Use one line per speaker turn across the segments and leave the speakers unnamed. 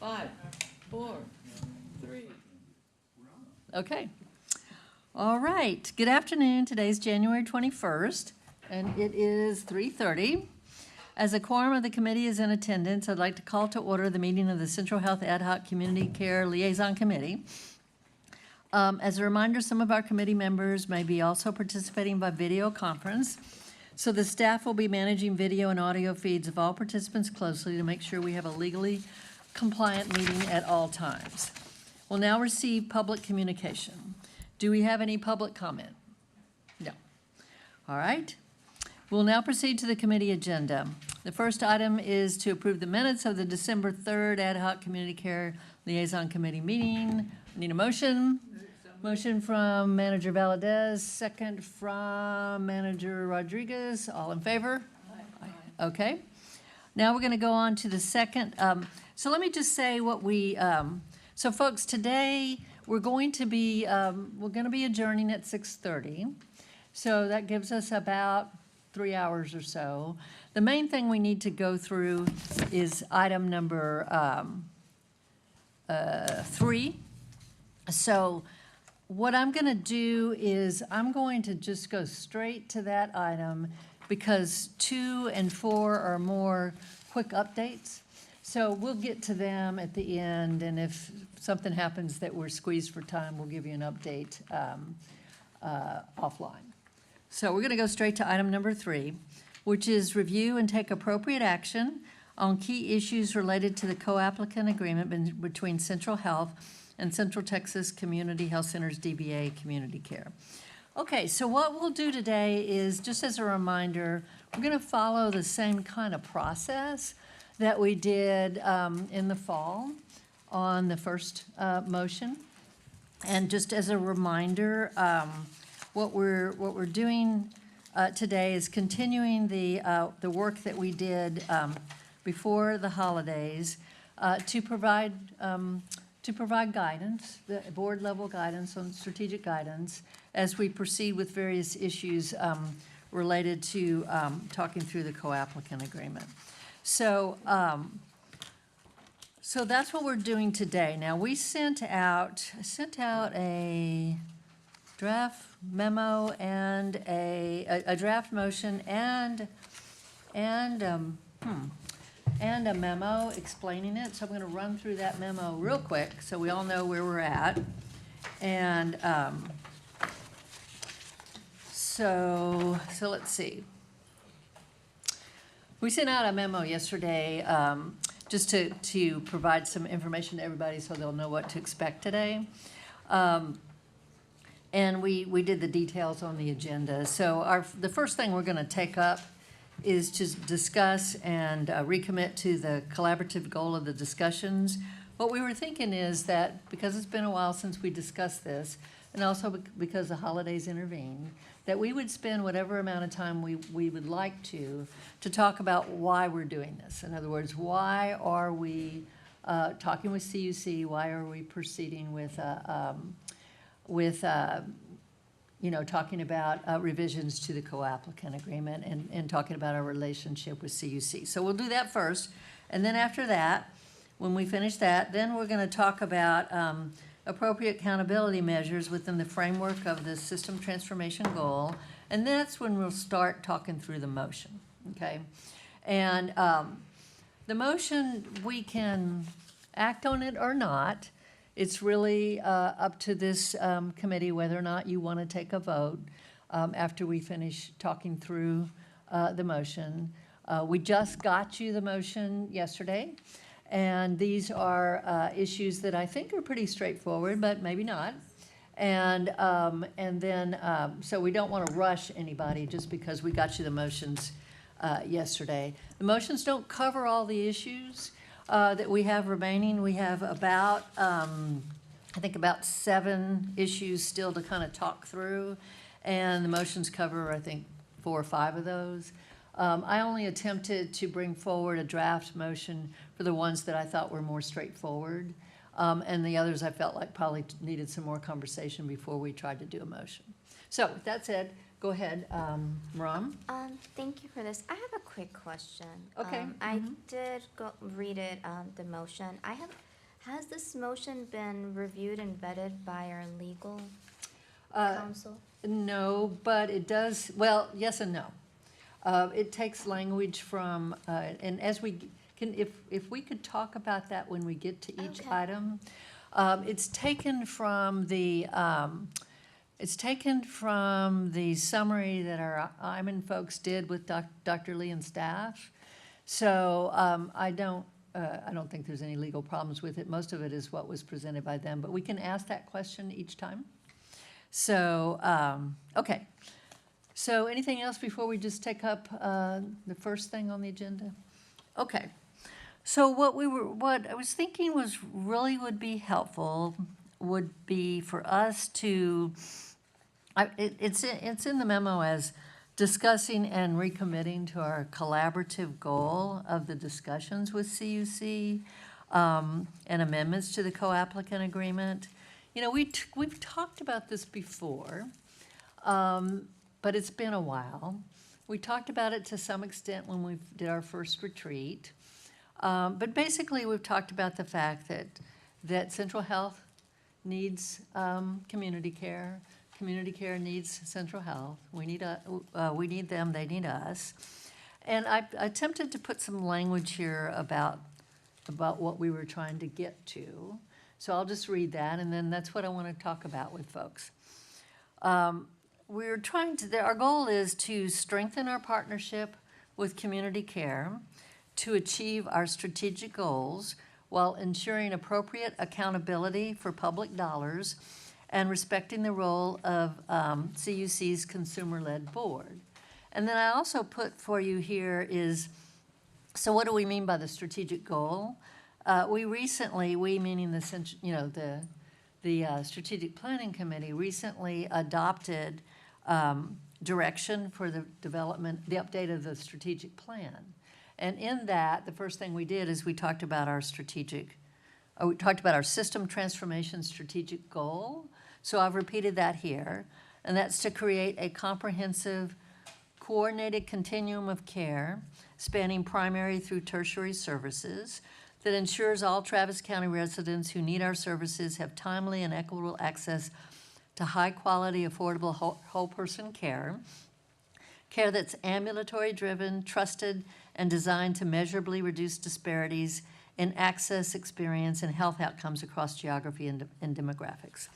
5, 4, 3.
Okay. All right. Good afternoon. Today's January 21st, and it is 3:30. As a quorum of the committee is in attendance, I'd like to call to order the meeting of the Central Health Ad Hoc Community Care Liaison Committee. As a reminder, some of our committee members may be also participating by video conference. So the staff will be managing video and audio feeds of all participants closely to make sure we have a legally compliant meeting at all times. We'll now receive public communication. Do we have any public comment? No. All right. We'll now proceed to the committee agenda. The first item is to approve the minutes of the December 3rd Ad Hoc Community Care Liaison Committee meeting. Need a motion? Motion from Manager Valadez, second from Manager Rodriguez. All in favor? Aye. Okay. Now we're going to go on to the second. So let me just say what we. So folks, today we're going to be adjourning at 6:30. So that gives us about 3 hours or so. The main thing we need to go through is item number 3. So what I'm going to do is I'm going to just go straight to that item because 2 and 4 are more quick updates. So we'll get to them at the end, and if something happens that we're squeezed for time, we'll give you an update offline. So we're going to go straight to item number 3, which is review and take appropriate action on key issues related to the co-applicant agreement between Central Health and Central Texas Community Health Centers DBA Community Care. Okay, so what we'll do today is, just as a reminder, we're going to follow the same kind of process that we did in the fall on the first motion. And just as a reminder, what we're doing today is continuing the work that we did before the holidays to provide guidance, the board level guidance on strategic guidance as we proceed with various issues related to talking through the co-applicant agreement. So, so that's what we're doing today. Now we sent out a draft memo and a draft motion and a memo explaining it. So I'm going to run through that memo real quick so we all know where we're at. And so let's see. We sent out a memo yesterday just to provide some information to everybody so they'll know what to expect today. And we did the details on the agenda. So the first thing we're going to take up is to discuss and recommit to the collaborative goal of the discussions. What we were thinking is that because it's been a while since we discussed this, and also because the holidays intervened, that we would spend whatever amount of time we would like to talk about why we're doing this. In other words, why are we talking with CUC? Why are we proceeding with talking about revisions to the co-applicant agreement and talking about our relationship with CUC. So we'll do that first. And then after that, when we finish that, then we're going to talk about appropriate accountability measures within the framework of the system transformation goal. And that's when we'll start talking through the motion, okay? And the motion, we can act on it or not. It's really up to this committee whether or not you want to take a vote after we finish talking through the motion. We just got you the motion yesterday, and these are issues that I think are pretty straightforward, but maybe not. And then, so we don't want to rush anybody just because we got you the motions yesterday. The motions don't cover all the issues that we have remaining. We have about, I think about 7 issues still to kind of talk through, and the motions cover, I think, 4 or 5 of those. I only attempted to bring forward a draft motion for the ones that I thought were more straightforward, and the others I felt like probably needed some more conversation before we tried to do a motion. So with that said, Go ahead, Ram.
Thank you for this. I have a quick question.
Okay.
I did go read it, the motion. I have Has this motion been reviewed and vetted by our legal
Uh,
counsel?
No, but it does, well, yes and no. It takes language from, and as we can, if we could talk about that when we get to each
Okay.
item. It's taken from the summary that our IMAN folks did with Dr. Lee and staff. So I don't think there's any legal problems with it. Most of it is what was presented by them, but we can ask that question each time. So, okay. So anything else before we just take up the first thing on the agenda? Okay. So what I was thinking was really would be helpful would be for us to, it's in the memo as discussing and recommitting to our collaborative goal of the discussions with CUC and amendments to the co-applicant agreement. You know, we've talked about this before, but it's been a while. We talked about it to some extent when we did our first retreat. But basically, we've talked about the fact that Central Health needs community care. Community care needs Central Health. We need them, they need us. And I attempted to put some language here about what we were trying to get to. So I'll just read that, and then that's what I want to talk about with folks. We're trying to, our goal is to strengthen our partnership with community care to achieve our strategic goals while ensuring appropriate accountability for public dollars and respecting the role of CUC's consumer-led board. And then I also put for you here is, so what do we mean by the strategic goal? We meaning the Strategic Planning Committee recently adopted direction for the development, the update of the strategic plan. And in that, the first thing we did is we talked about our system transformation strategic goal. So I've repeated that here, and that's to create a comprehensive, coordinated continuum of care spanning primary through tertiary services that ensures all Travis County residents who need our services have timely and equitable access to high-quality, affordable, whole-person care that's ambulatory-driven, trusted, and designed to measurably reduce disparities in access, experience, and health outcomes across geography and demographics.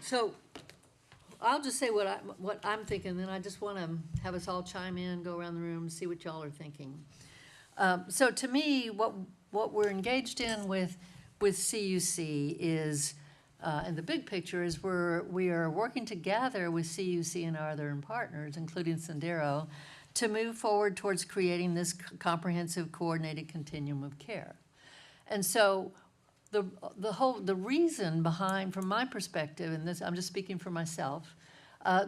So I'll just say what I'm thinking, then I just want to have us all chime in, go around the room, see what y'all are thinking. So to me, what we're engaged in with CUC is, and the big picture is we are working together with CUC and our other partners, including Sendero, to move forward towards creating this comprehensive, coordinated continuum of care. And so the reason behind, from my perspective, and this I'm just speaking for myself,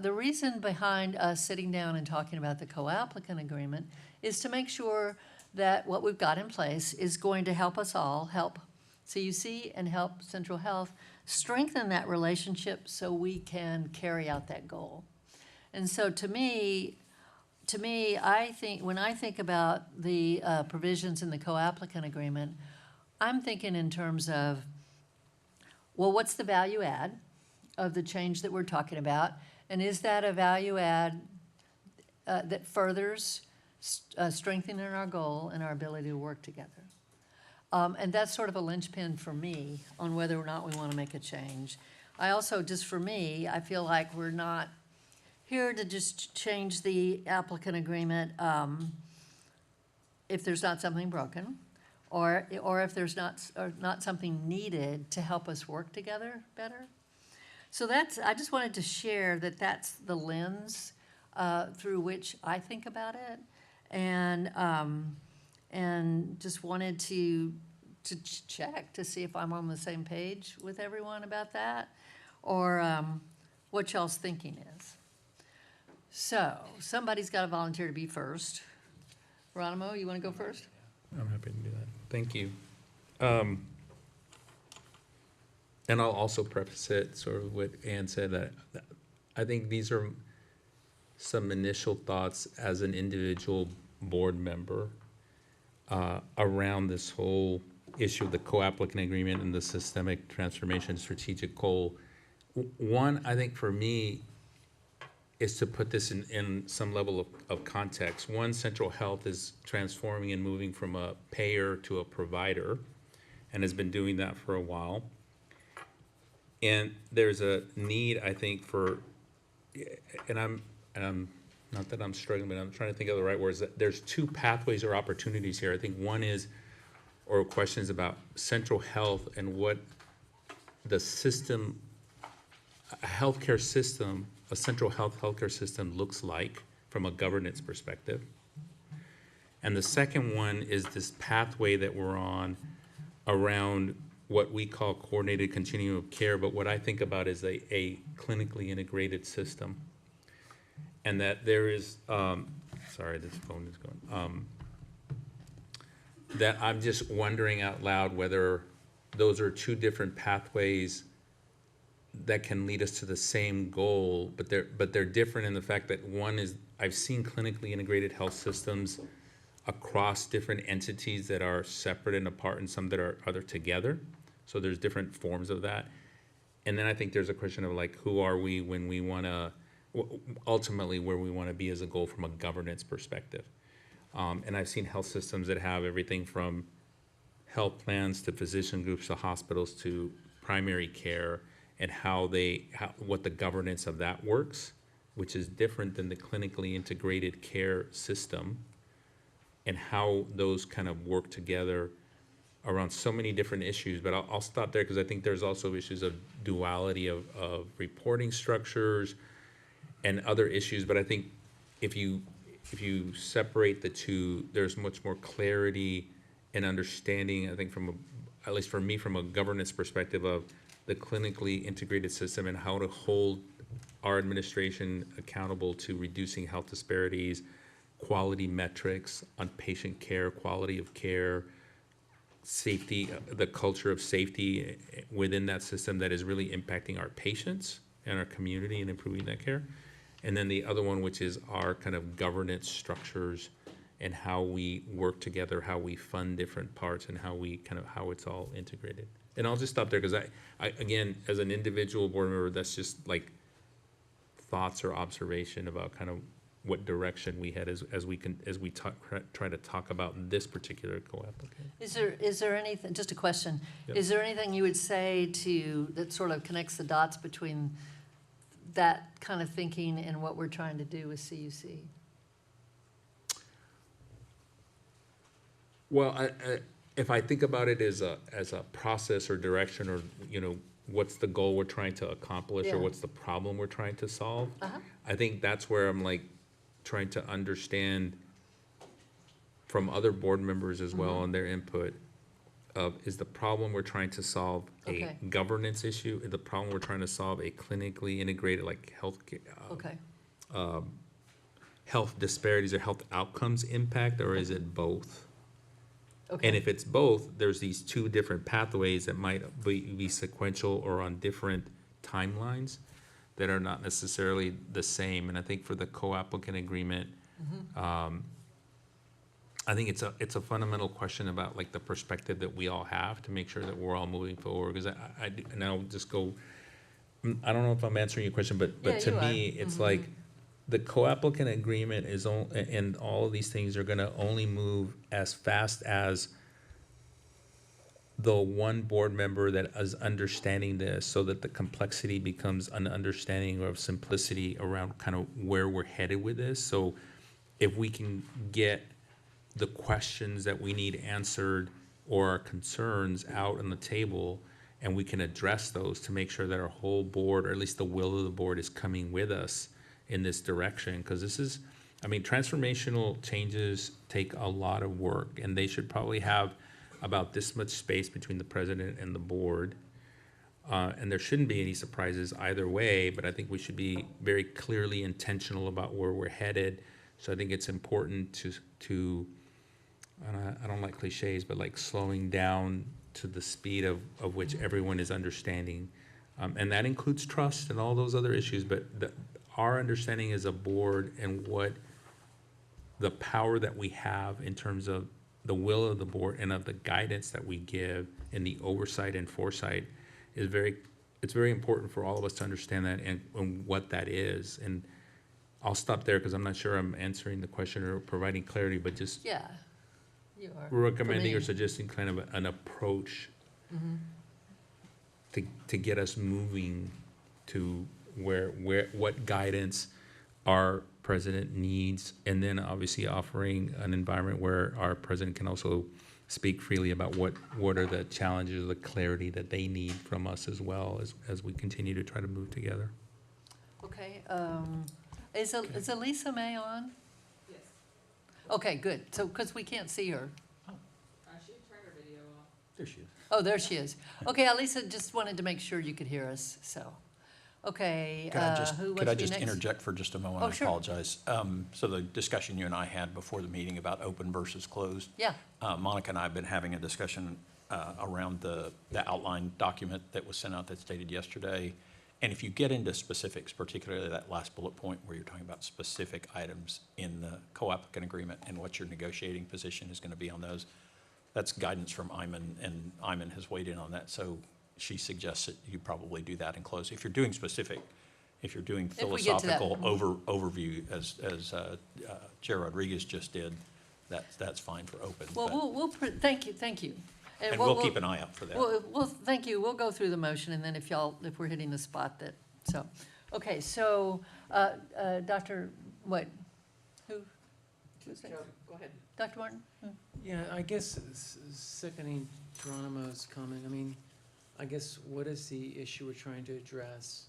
the reason behind us sitting down and talking about the co-applicant agreement is to make sure that what we've got in place is going to help us all, help CUC and help Central Health strengthen that relationship so we can carry out that goal. And so to me, I think, when I think about the provisions in the co-applicant agreement, I'm thinking in terms of, well, what's the value add of the change that we're talking about? And is that a value add that furthers strengthening our goal and our ability to work together? And that's sort of a linchpin for me on whether or not we want to make a change. I also, just for me, I feel like we're not here to just change the applicant agreement if there's not something broken, or if there's not something needed to help us work together better. So I just wanted to share that that's the lens through which I think about it, and just wanted to check to see if I'm on the same page with everyone about that, or what y'all's thinking is. So somebody's got to volunteer to be first. Geronimo, you want to go first?
I'm happy to do that. Thank you. And I'll also preface it sort of what Ann said, that I think these are some initial thoughts as an individual board member around this whole issue of the co-applicant agreement and the systemic transformation strategic goal. One, I think for me, is to put this in some level of context. One, Central Health is transforming and moving from a payer to a provider, and has been doing that for a while. And there's a need, I think, for, and I'm not that I'm struggling, but I'm trying to think of the right words. That there's two pathways or opportunities here. I think one is, or questions about Central Health and what the system, a healthcare system, a Central Health healthcare system looks like from a governance perspective. And the second one is this pathway that we're on around what we call coordinated continuum of care, but what I think about is a clinically integrated system. And that there is, sorry, this phone is going, that I'm just wondering out loud whether those are two different pathways that can lead us to the same goal, but they're different in the fact that one is, I've seen clinically integrated health systems across different entities that are separate and apart, and some that are other together. So there's different forms of that. And then I think there's a question of like, who are we when we want to, ultimately where we want to be as a goal from a governance perspective. And I've seen health systems that have everything from health plans to physician groups to hospitals to primary care, and what the governance of that works, which is different than the clinically integrated care system, and how those kind of work together around so many different issues. But I'll stop there because I think there's also issues of duality of reporting structures and other issues. But I think if you separate the two, there's much more clarity and understanding, I think at least for me, from a governance perspective of the clinically integrated system and how to hold our administration accountable to reducing health disparities, quality metrics on patient care, quality of care, safety, the culture of safety within that system that is really impacting our patients and our community and improving that care. And then the other one, which is our kind of governance structures and how we work together, how we fund different parts, and how it's all integrated. And I'll just stop there because I again, as an individual board member, that's just like thoughts or observation about kind of what direction we head as we try to talk about this particular co-applicant.
Is there anything, just a question,
Yep.
Is there anything you would say that sort of connects the dots between that kind of thinking and what we're trying to do with CUC?
Well, if I think about it as a process or direction, or what's the goal we're trying to accomplish,
Yeah.
or what's the problem we're trying to solve,
Uh-huh.
I think that's where I'm like trying to understand from other board members as well and their input of, is the problem we're trying to solve
Okay.
a governance issue? Is the problem we're trying to solve a clinically integrated like health
Okay,
health disparities or health outcomes impact, or is it both?
okay.
And if it's both, there's these two different pathways that might be sequential or on different timelines that are not necessarily the same. And I think for the co-applicant agreement, I think it's a fundamental question about like the perspective that we all have to make sure that we're all moving forward. Because and I'll just go, I don't know if I'm answering your question, but
Yeah,
to
you
me,
are.
it's like the co-applicant agreement is and all of these things are gonna only move as fast as the one board member that is understanding this, so that the complexity becomes an understanding of simplicity around kind of where we're headed with this. So if we can get the questions that we need answered or our concerns out on the table, and we can address those to make sure that our whole board, or at least the will of the board, is coming with us in this direction. Because this is, transformational changes take a lot of work, and they should probably have about this much space between the president and the board. And there shouldn't be any surprises either way, but I think we should be very clearly intentional about where we're headed. So I think it's important to I don't like cliches, but like slowing down to the speed of which everyone is understanding. And that includes trust and all those other issues, but our understanding as a board and what the power that we have in terms of the will of the board and of the guidance that we give and the oversight and foresight is it's very important for all of us to understand that and what that is. And I'll stop there because I'm not sure I'm answering the question or providing clarity, but just
Yeah, you are.
recommending
For
or
me.
suggesting kind of an approach to get us moving to where what guidance our president needs, and then obviously offering an environment where our president can also speak freely about what are the challenges, the clarity that they need from us as well as we continue to try to move together.
Okay, is Elisa May on? Yes. Okay, good, so, because we can't see her.
She turned her video off.
There she is.
Oh, there she is. Okay, Elisa, just wanted to make sure you could hear us, so. Okay,
Could I just,
who wants
could
to
I
be
just
next?
interject for just a moment?
Oh,
I
sure.
apologize. So the discussion you and I had before the meeting about open versus closed.
Yeah,
Monica and I have been having a discussion around the outline document that was sent out that's dated yesterday. And if you get into specifics, particularly that last bullet point where you're talking about specific items in the co-applicant agreement and what your negotiating position is going to be on those, that's guidance from Iman, and Iman has weighed in on that. So she suggests that you probably do that in close. If you're doing specific, if you're doing
If we get to that.
philosophical overview, as Chair Rodriguez just did, that's fine for open.
well,
but-
thank you.
And we'll keep an eye out for that.
Well, thank you, we'll go through the motion, and then if we're hitting the spot that, so. Okay, so, Dr., what, who? Who's next?
Go ahead.
Dr. Martin?
Yeah, I guess seconding Geronimo's comment, I mean, I guess what is the issue we're trying to address?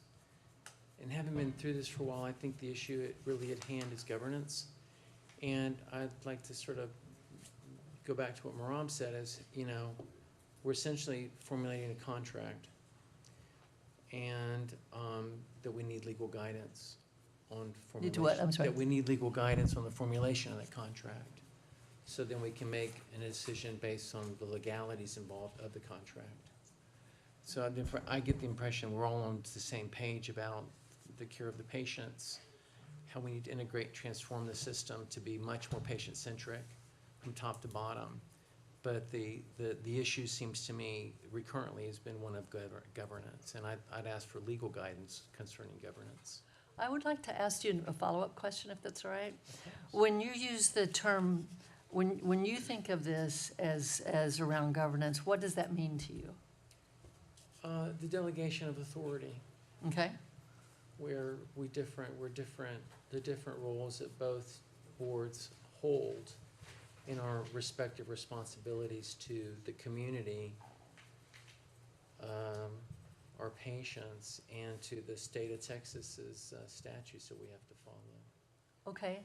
And having been through this for a while, I think the issue really at hand is governance. And I'd like to sort of go back to what Maram said is, we're essentially formulating a contract and that we need legal guidance on formulation.
Need to what? I'm sorry.
That we need legal guidance on the formulation of that contract. So then we can make a decision based on the legalities involved of the contract. So I get the impression we're all on the same page about the care of the patients, how we need to integrate, transform the system to be much more patient-centric from top to bottom. But the issue seems to me recurrently has been one of governance, and I'd ask for legal guidance concerning governance.
I would like to ask you a follow-up question, if that's all right. When you use the term, when you think of this as around governance, what does that mean to you?
The delegation of authority,
Okay?
where we're different, the different roles that both boards hold in our respective responsibilities to the community, our patients, and to the state of Texas's statutes that we have to follow.
Okay.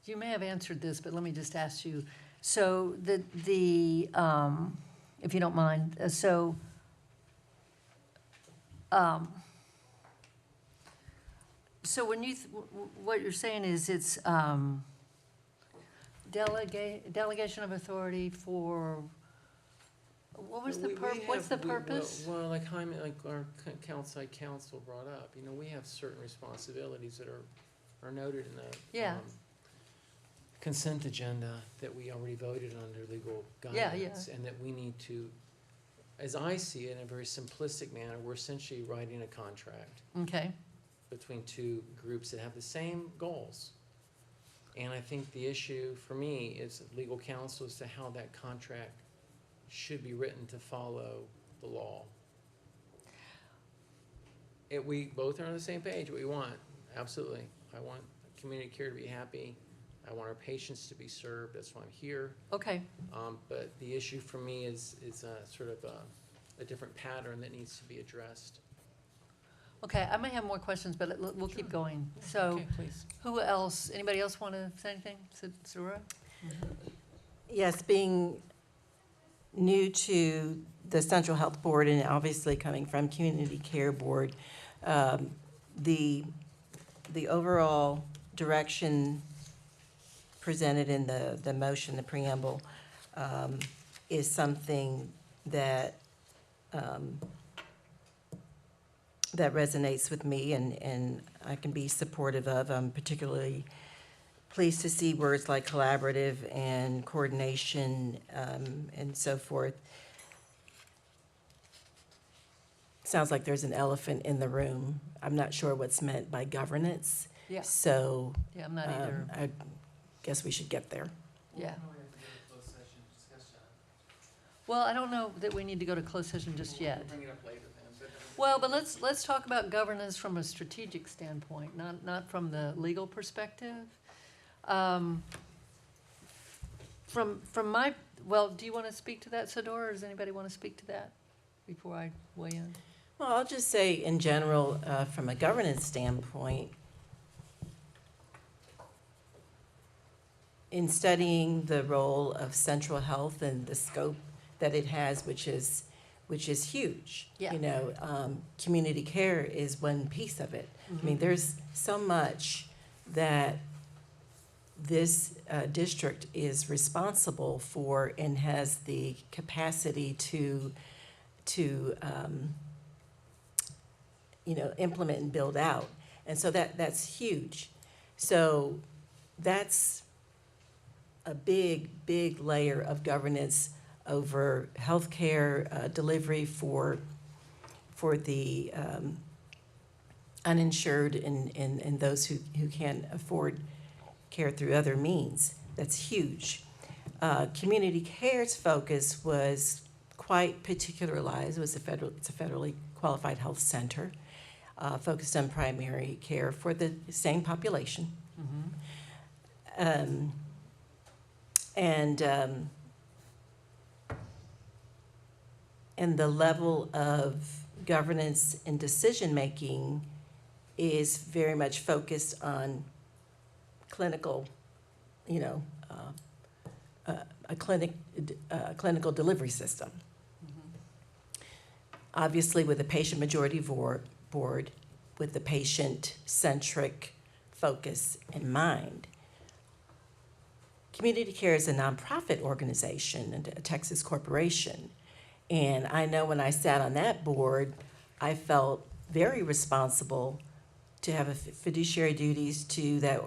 You may have answered this, but let me just ask you. So if you don't mind, so when what you're saying is it's delegation of authority for, what was the what's the purpose?
Well, like Jaime, like our outside counsel brought up, we have certain responsibilities that are noted in the
Yeah.
Consent agenda that we already voted under legal
Yeah,
guidance. And that we need to, as I see it in a very simplistic manner, we're essentially writing a contract
Okay,
between two groups that have the same goals. And I think the issue for me is legal counsel as to how that contract should be written to follow the law. We both are on the same page, what we want, absolutely. I want community care to be happy. I want our patients to be served, that's why I'm here.
okay.
But the issue for me is sort of a different pattern that needs to be addressed.
Okay, I may have more questions, but we'll keep going. So,
Okay, please.
who else, anybody else want to say anything? Sarah?
Yes, being new to the Central Health Board and obviously coming from Community Care Board, the overall direction presented in the motion, the preamble, is something that that resonates with me and I can be supportive of. I'm particularly pleased to see words like collaborative and coordination, and so forth. Sounds like there's an elephant in the room. I'm not sure what's meant by governance.
Yeah.
So,
Yeah, I'm not either.
I guess we should get there.
Yeah. Well, I don't know that we need to go to closed session just yet.
Bring it up later then,
Well, but let's talk about governance from a strategic standpoint, not from the legal perspective. From my, well, do you want to speak to that, Sador, or does anybody want to speak to that before I weigh in?
Well, I'll just say in general, from a governance standpoint, in studying the role of central health and the scope that it has, which is huge.
Yeah.
You know, community care is one piece of it. I mean, there's so much that this district is responsible for and has the capacity to you know, implement and build out. And so that's huge. So that's a big, big layer of governance over healthcare delivery for the uninsured and those who can't afford care through other means. That's huge. Community care's focus was quite particularized. It's a federally qualified health center, focused on primary care for the same population. And the level of governance and decision-making is very much focused on clinical, you know, a clinical delivery system. Obviously, with a patient majority board, with the patient-centric focus in mind. Community Care is a nonprofit organization and a Texas corporation. And I know when I sat on that board, I felt very responsible to have a fiduciary duties to that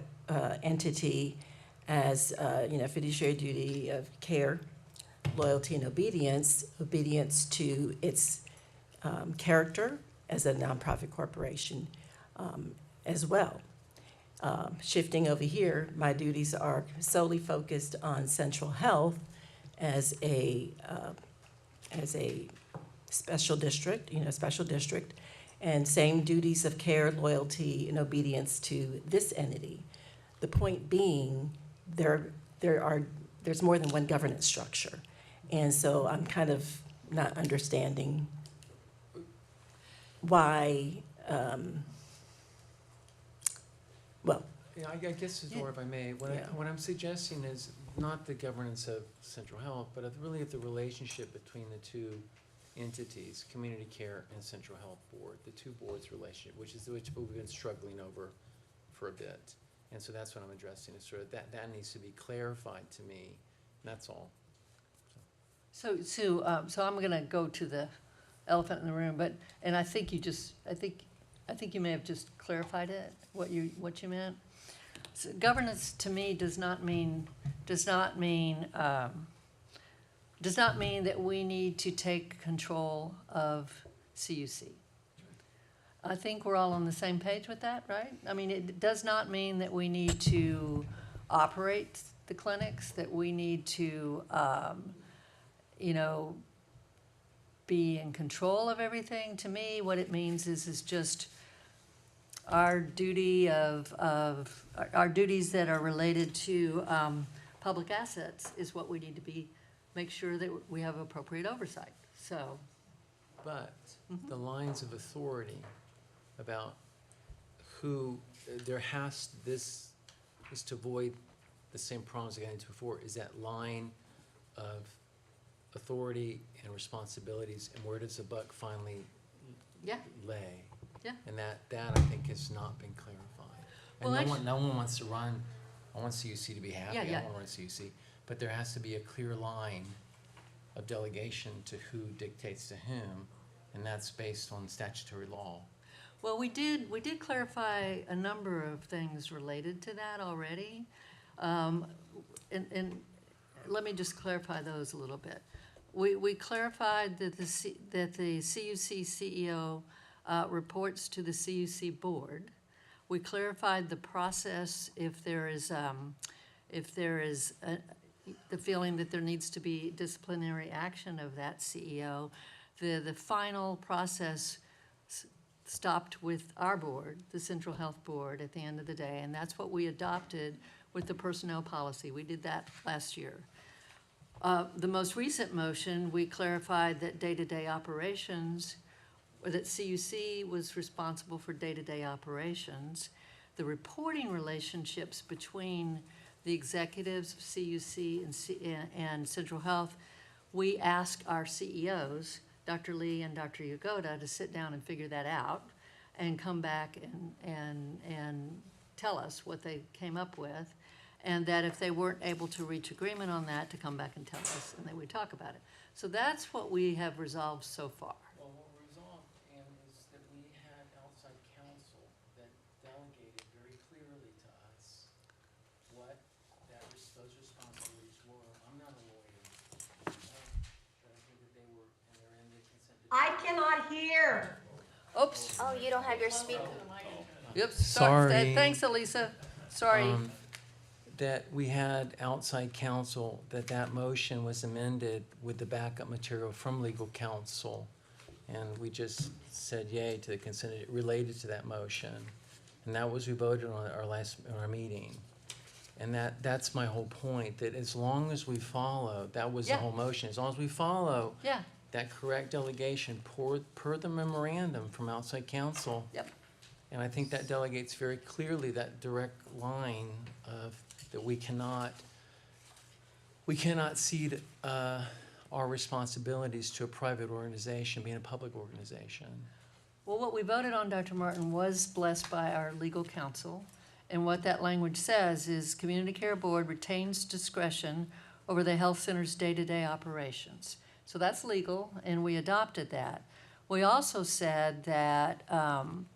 entity as, you know, fiduciary duty of care, loyalty, and obedience to its character as a nonprofit corporation as well. Shifting over here, my duties are solely focused on central health as a special district, and same duties of care, loyalty, and obedience to this entity. The point being, there's more than one governance structure. And so I'm kind of not understanding why, well,
Yeah, I guess, Isidore, if I may, what I'm suggesting is not the governance of central health, but really of the relationship between the two entities, Community Care and Central Health Board, the two boards' relationship, which we've been struggling over for a bit. And so that's what I'm addressing, is sort of that needs to be clarified to me, that's all.
So I'm gonna go to the elephant in the room, and I think you may have just clarified it, what you meant. So governance to me does not mean that we need to take control of CUC. I think we're all on the same page with that, right? I mean, it does not mean that we need to operate the clinics, that we need to, you know, be in control of everything. To me, what it means is just our duty of our duties that are related to public assets is what we need to make sure that we have appropriate oversight. So,
But the lines of authority about who, this is to avoid the same problems I got into before, is that line of authority and responsibilities, and where does the buck finally
yeah,
lay?
Yeah.
And that I think has not been clarified.
Well,
And no one wants to run, I want CUC to be happy,
Yeah,
I
yeah.
don't want to run CUC, but there has to be a clear line of delegation to who dictates to whom, and that's based on statutory law.
well, we did clarify a number of things related to that already. And let me just clarify those a little bit. We clarified that the CUC CEO reports to the CUC board. We clarified the process if there is the feeling that there needs to be disciplinary action of that CEO. The final process stopped with our board, the Central Health Board, at the end of the day, and that's what we adopted with the personnel policy. We did that last year. The most recent motion, we clarified that day-to-day operations, or that CUC was responsible for day-to-day operations. The reporting relationships between the executives of CUC and Central Health, we asked our CEOs, Dr. Lee and Dr. Yagoda, to sit down and figure that out and come back and tell us what they came up with. And that if they weren't able to reach agreement on that, to come back and tell us, and then we talk about it. So that's what we have resolved so far.
Well, what we resolved, Ann, is that we had outside counsel that delegated very clearly to us what those responsibilities were. I'm not a lawyer, but I think that they were, and they're in the consent decree.
I cannot hear.
Oops,
Oh, you don't have your speaker.
oops,
Sorry.
Thanks, Elisa, sorry.
That we had outside counsel, that motion was amended with the backup material from legal counsel. And we just said yay to the consent related to that motion. And that was, we voted on our meeting. And that's my whole point, that as long as we follow, that was the
Yeah.
whole motion, as long as we follow
Yeah,
that correct delegation per the memorandum from outside counsel.
yep,
And I think that delegates very clearly that direct line of, that we cannot cede our responsibilities to a private organization, being a public organization.
well, what we voted on, Dr. Martin, was blessed by our legal counsel. And what that language says is Community Care Board retains discretion over the health center's day-to-day operations. So that's legal, and we adopted that. We also said that, I'm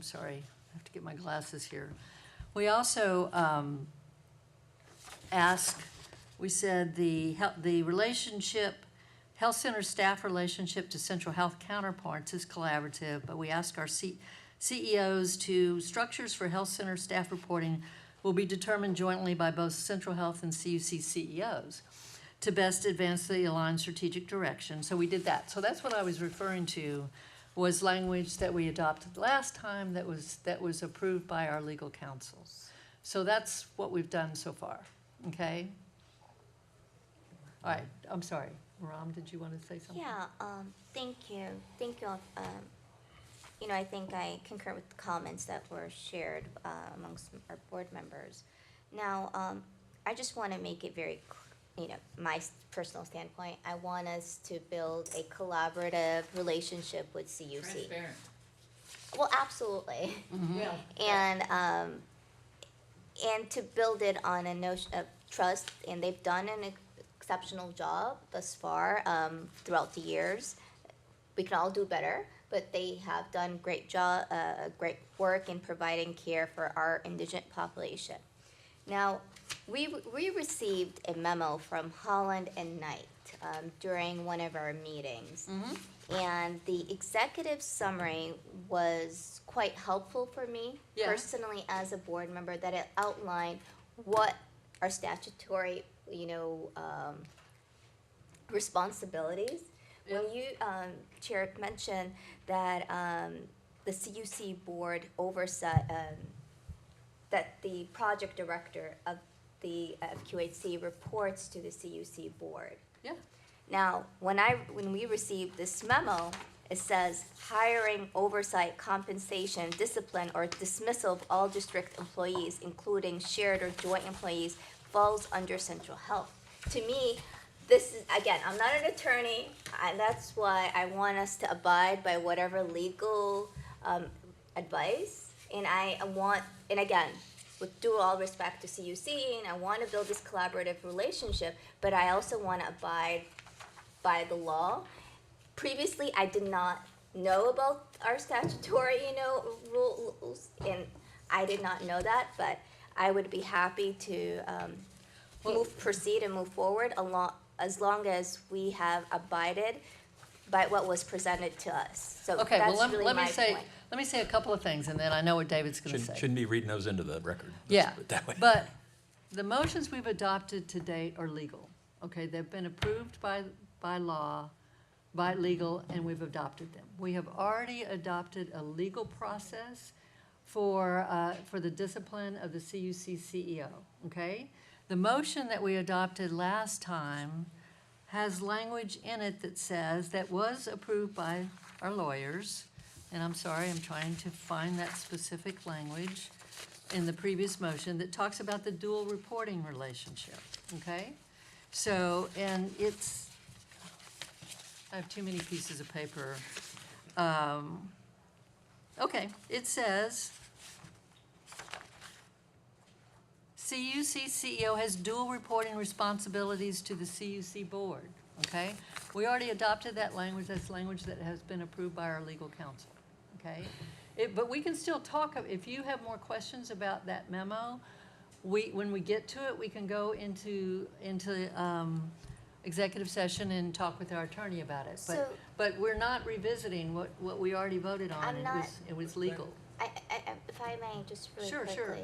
sorry, I have to get my glasses here. We also we said the relationship, health center staff relationship to central health counterparts is collaborative, but we ask our CEOs to structures for health center staff reporting will be determined jointly by both Central Health and CUC CEOs to best advance the aligned strategic direction. So we did that. So that's what I was referring to, was language that we adopted last time that was approved by our legal counsel. So that's what we've done so far, okay? All right, I'm sorry. Ram, did you want to say something?
Yeah, thank you. Thank you all. I think I concur with the comments that were shared amongst our board members. Now, I just want to make it very, my personal standpoint, I want us to build a collaborative relationship with CUC.
Transparent.
Well, absolutely.
Yeah.
And to build it on a notion of trust, and they've done an exceptional job thus far throughout the years. We can all do better, but they have done great work in providing care for our indigent population. Now, we received a memo from Holland and Knight during one of our meetings. And the executive summary was quite helpful for me
Yeah.
personally as a board member, that it outlined what our statutory, responsibilities.
Yeah.
When you, Chair, mentioned that the CUC board oversight, that the project director of the QHC reports to the CUC board.
Yeah.
Now, when we received this memo, it says hiring, oversight, compensation, discipline, or dismissal of all district employees, including shared or joint employees, falls under Central Health. To me, this is, again, I'm not an attorney, and that's why I want us to abide by whatever legal advice. And again, with due all respect to CUC, and I want to build this collaborative relationship, but I also want to abide by the law. Previously, I did not know about our statutory, rules, and I did not know that, but I would be happy to proceed and move forward as long as we have abided by what was presented to us. So
Okay, well,
that's really
let
my
me say,
point.
let me say a couple of things, and then I know what David's gonna say.
Shouldn't be reading those into the record. Let's
Yeah,
put it that way.
but the motions we've adopted to date are legal, okay? They've been approved by law, by legal, and we've adopted them. We have already adopted a legal process for the discipline of the CUC CEO, okay? The motion that we adopted last time has language in it that says, that was approved by our lawyers, and I'm sorry, I'm trying to find that specific language in the previous motion that talks about the dual reporting relationship, okay? So, and it's, I have too many pieces of paper. Okay, it says, CUC CEO has dual reporting responsibilities to the CUC board, okay? We already adopted that language, that's language that has been approved by our legal counsel, okay? But we can still talk, if you have more questions about that memo, when we get to it, we can go into executive session and talk with our attorney about it.
So-
But we're not revisiting what we already voted on,
I'm not-
it was legal.
If I may, just really
Sure,
quickly.
sure.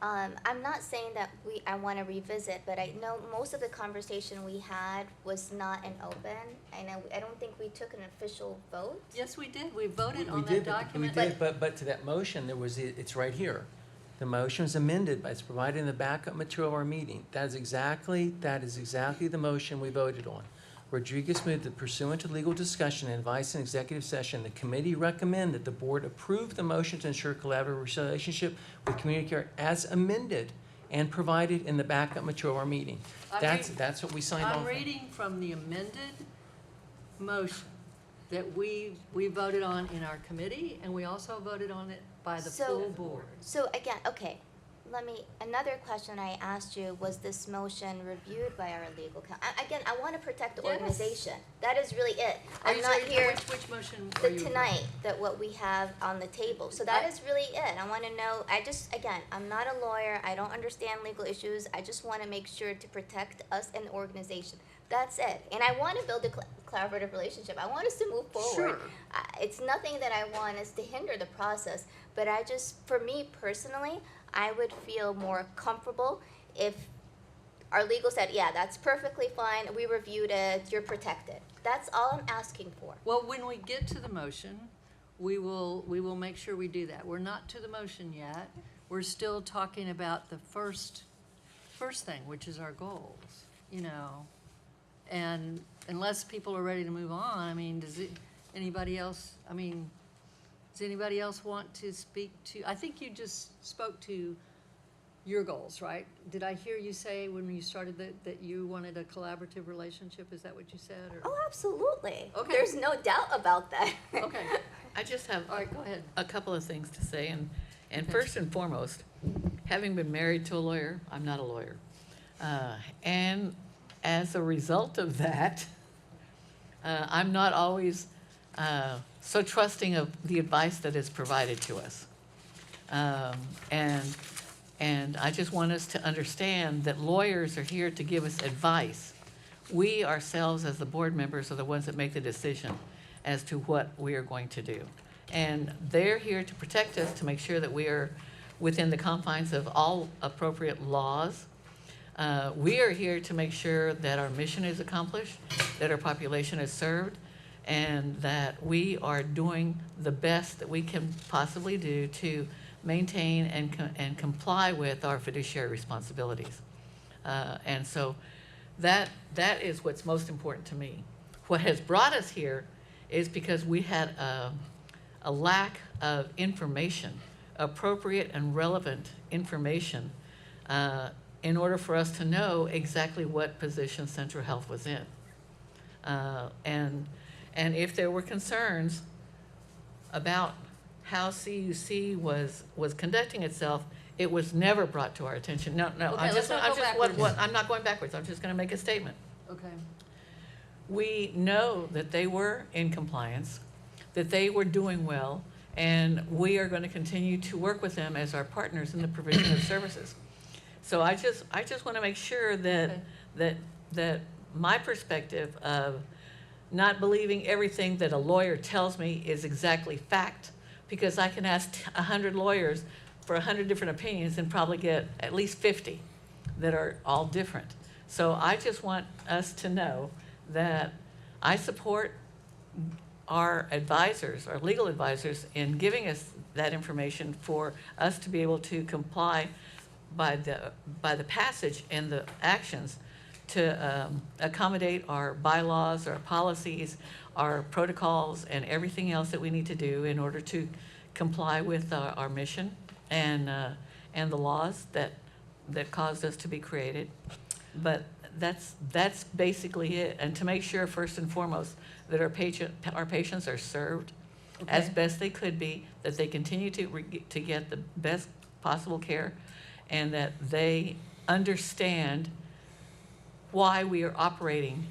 I'm not saying that I want to revisit, but I know most of the conversation we had was not an open, and I don't think we took an official vote.
Yes, we did, we voted
We
on that
did,
document.
We did, but to that motion, it's right here. The motion was amended, but it's provided in the backup material of our meeting. That is exactly the motion we voted on. Rodriguez moved that pursuant to legal discussion and advice in executive session, the committee recommend that the board approve the motion to ensure collaborative relationship with CommUnityCare as amended and provided in the backup material of our meeting. That's what we signed off on.
I'm reading from the amended motion that we voted on in our committee, and we also voted on it by the
So-
full board.
So again, okay, another question I asked you, was this motion reviewed by our legal counsel? Again, I want to protect the
Yes.
organization. That is really it.
Are
I'm
you
not
saying-
here.
Which motion are you?
Tonight, that what we have on the table. So that
I-
is really it. I want to know, again, I'm not a lawyer, I don't understand legal issues, I just want to make sure to protect us and the organization. That's it. And I want to build a collaborative relationship. I want us to move forward.
Sure.
It's nothing that I want us to hinder the process, but for me personally, I would feel more comfortable if our legal said, yeah, that's perfectly fine, we reviewed it, you're protected. That's all I'm asking for.
Well, when we get to the motion, we will make sure we do that. We're not to the motion yet. We're still talking about the first thing, which is our goals, you know. And unless people are ready to move on, I mean, does anybody else want to speak to, I think you just spoke to your goals, right? Did I hear you say when you started that you wanted a collaborative relationship? Is that what you said, or?
Oh, absolutely.
Okay.
There's no doubt about that.
Okay,
I just have
all right, go ahead.
a couple of things to say, and first and foremost, having been married to a lawyer, I'm not a lawyer. And as a result of that, I'm not always so trusting of the advice that is provided to us. And I just want us to understand that lawyers are here to give us advice. We ourselves, as the board members, are the ones that make the decision as to what we are going to do. And they're here to protect us, to make sure that we are within the confines of all appropriate laws. We are here to make sure that our mission is accomplished, that our population is served, and that we are doing the best that we can possibly do to maintain and comply with our fiduciary responsibilities. And so that is what's most important to me. What has brought us here is because we had a lack of information, appropriate and relevant information, in order for us to know exactly what position Central Health was in. And if there were concerns about how CUC was conducting itself, it was never brought to our attention. No,
Okay, let's not go backwards.
I'm not going backwards, I'm just gonna make a statement.
Okay,
We know that they were in compliance, that they were doing well, And we are going to continue to work with them as our partners in the provision of services. So I just want to make sure that my perspective of not believing everything that a lawyer tells me is exactly fact, because I can ask 100 lawyers for 100 different opinions and probably get at least 50 that are all different. So I just want us to know that I support our advisors, our legal advisors, in giving us that information for us to be able to comply by the passage and the actions to accommodate our bylaws, our policies, our protocols, and everything else that we need to do in order to comply with our mission and the laws that caused us to be created. But that's basically it. And to make sure, first and foremost, that our patients are served as
Okay.
best they could be, that they continue to get the best possible care, and that they understand why we are operating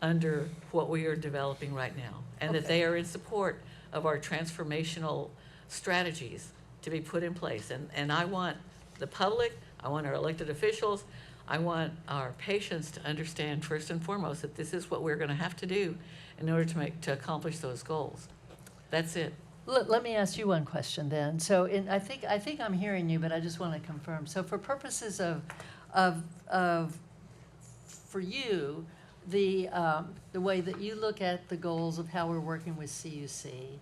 under what we are developing right now, and that
Okay.
they are in support of our transformational strategies to be put in place. And I want the public, I want our elected officials, I want our patients to understand first and foremost that this is what we're gonna have to do in order to accomplish those goals. That's it.
Let me ask you one question then. So I think I'm hearing you, but I just want to confirm. So for purposes of for you, the way that you look at the goals of how we're working with CUC,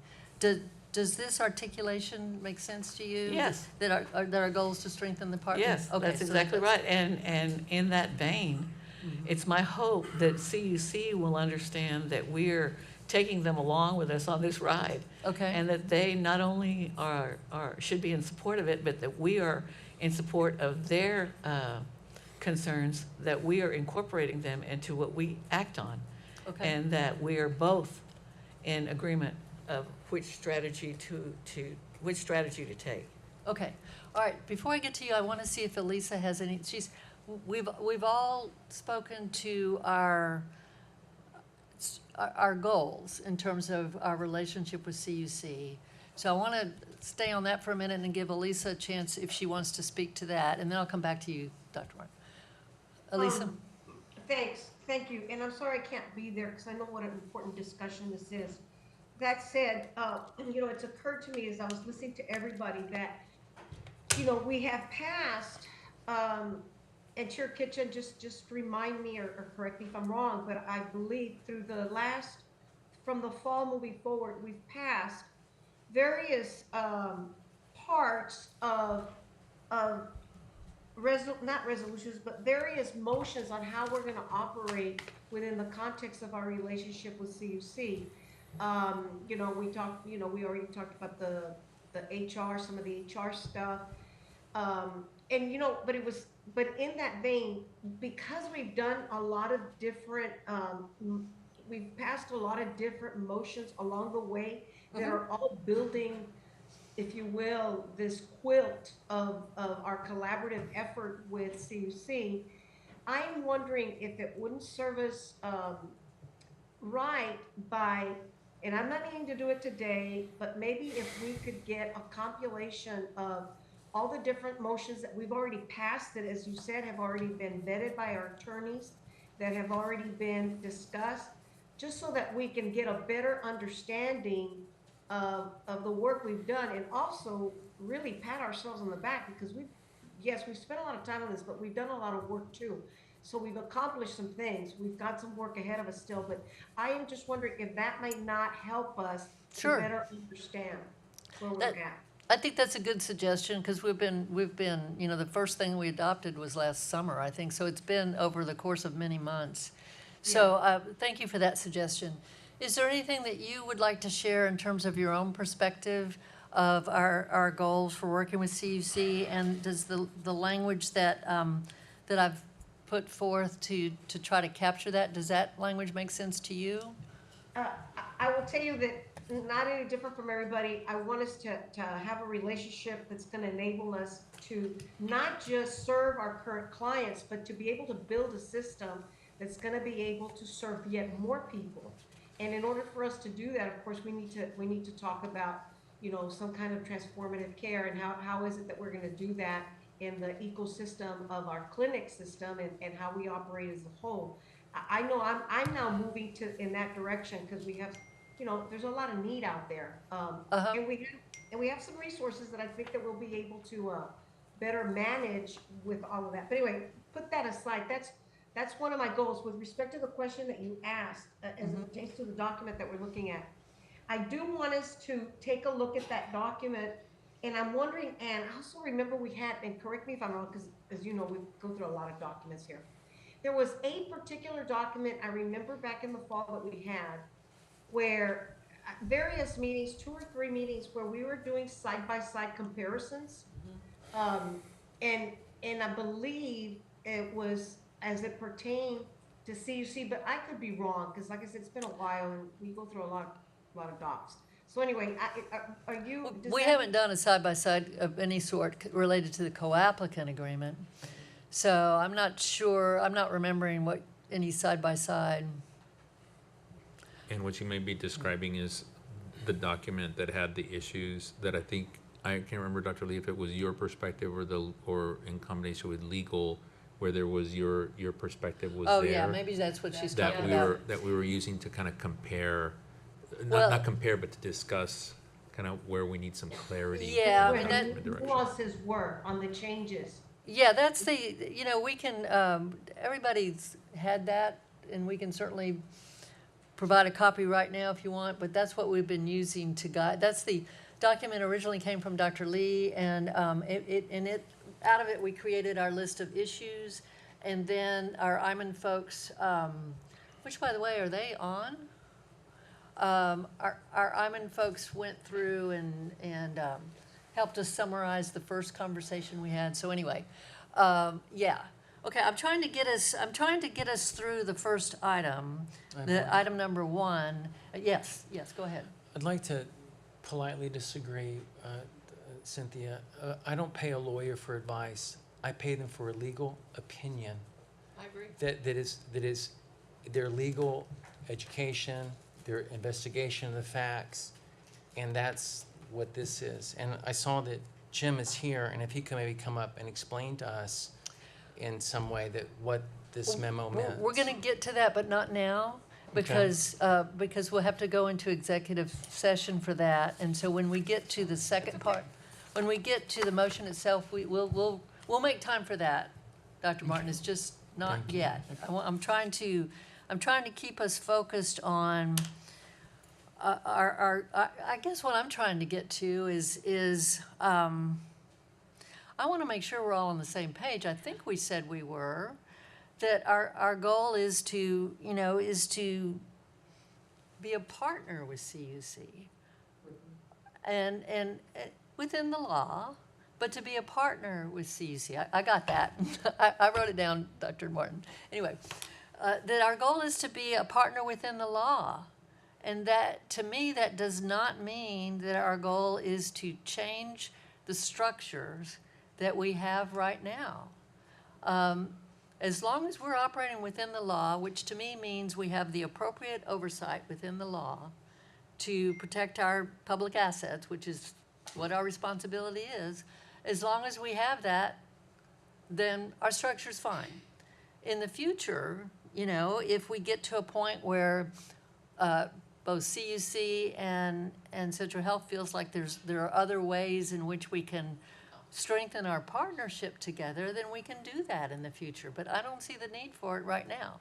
does this articulation make sense to you?
Yes.
That our goal is to strengthen the partner?
Yes,
Okay,
that's
so
exactly right. And in that vein, it's my hope that CUC will understand that we're taking them along with us on this ride.
Okay.
And that they not only should be in support of it, but that we are in support of their concerns, that we are incorporating them into what we act on.
Okay.
And that we are both in agreement of which strategy to take.
Okay, all right, before I get to you, I want to see if Elisa has any, we've all spoken to our goals in terms of our relationship with CUC. So I want to stay on that for a minute and give Elisa a chance if she wants to speak to that, and then I'll come back to you, Dr. Martin. Elisa?
Thank you, and I'm sorry I can't be there because I know what an important discussion this is. That said, it's occurred to me as I was listening to everybody that, we have passed, and Chair Kitchen, just remind me or correct me if I'm wrong, but I believe from the fall moving forward, we've passed various parts of not resolutions, but various motions on how we're going to operate within the context of our relationship with CUC. We already talked about the HR, some of the HR stuff. But in that vein, because we've done a lot of different, we've passed a lot of different motions along the way that are all building, if you will, this quilt of our collaborative effort with CUC. I'm wondering if it wouldn't serve us right by, and I'm not needing to do it today, but maybe if we could get a compilation of all the different motions that we've already passed that, as you said, have already been vetted by our attorneys, that have already been discussed, just so that we can get a better understanding of the work we've done, and also really pat ourselves on the back because we've spent a lot of time on this, but we've done a lot of work too. So we've accomplished some things. We've got some work ahead of us still, but I am just wondering if that might not help us
Sure.
to better understand where we're
That-
at.
I think that's a good suggestion, because we've been, the first thing we adopted was last summer, I think, so it's been over the course of many months. So, thank you for that suggestion. Is there anything that you would like to share in terms of your own perspective of our goals for working with CUC? And does the language that I've put forth to try to capture that, does that language make sense to you?
I will tell you that not any different from everybody. I want us to have a relationship that's going to enable us to not just serve our current clients, but to be able to build a system that's going to be able to serve yet more people. And in order for us to do that, of course, we need to talk about, you know, some kind of transformative care, and how is it that we're gonna do that in the ecosystem of our clinic system and how we operate as a whole. I know I'm now moving in that direction, because we have, you know, there's a lot of need out there.
Uh-huh.
And we have some resources that I think that we'll be able to, better manage with all of that. But anyway, put that aside. That's one of my goals. With respect to the question that you asked, as it pertains to the document that we're looking at, I do want us to take a look at that document. And I'm wondering, and I also remember we had, and correct me if I'm wrong, because as you know, we go through a lot of documents here. There was a particular document I remember back in the fall that we had, where various meetings, 2 or 3 meetings, where we were doing side-by-side comparisons. And I believe it was as it pertained to CUC, but I could be wrong, because like I said, it's been a while and we go through a lot of docs. So anyway, are you?
We haven't done a side-by-side of any sort related to the co-applicant agreement. So I'm not sure, I'm not remembering what any side-by-side.
And what you may be describing is the document that had the issues that I think, I can't remember, Dr. Lee, if it was your perspective or in combination with legal, where there was your perspective was there.
Oh, yeah, maybe that's what she's talking about.
That we were using to kind of compare,
Well-
not compare, but to discuss kind of where we need some clarity.
Yeah, I
Where
mean,
the
that-
nuances were on the changes.
Yeah, that's you know, we can, everybody's had that, and we can certainly provide a copy right now if you want, but that's what we've been using to guide. That's the document originally came from Dr. Lee, and out of it, we created our list of issues, and then our IMAN folks, which, by the way, are they on? Our IMAN folks went through and helped us summarize the first conversation we had. So anyway, yeah. Okay, I'm trying to get us through the first item, item number 1. Yes, go ahead.
I'd like to politely disagree, Cynthia. I don't pay a lawyer for advice. I pay them for a legal opinion.
I agree.
That is their legal education, their investigation of the facts, and that's what this is. And I saw that Jim is here, and if he could maybe come up and explain to us in some way that what this memo meant.
We're going to get to that, but not now, because we'll have to go into executive session for that. And so when we get to the second part, when we get to the motion itself, we'll make time for that, Dr. Martin. It's just not
Thank you.
yet. I'm trying to keep us focused on I guess what I'm trying to get to is I want to make sure we're all on the same page. I think we said we were, that our goal is to be a partner with CUC and within the law, but to be a partner with CUC. I got that. I wrote it down, Dr. Martin. Anyway, that our goal is to be a partner within the law. And that, to me, that does not mean that our goal is to change the structures that we have right now. As long as we're operating within the law, which to me means we have the appropriate oversight within the law to protect our public assets, which is what our responsibility is, as long as we have that, then our structure's fine. In the future, you know, if we get to a point where both CUC and Central Health feels like there are other ways in which we can strengthen our partnership together, then we can do that in the future. But I don't see the need for it right now.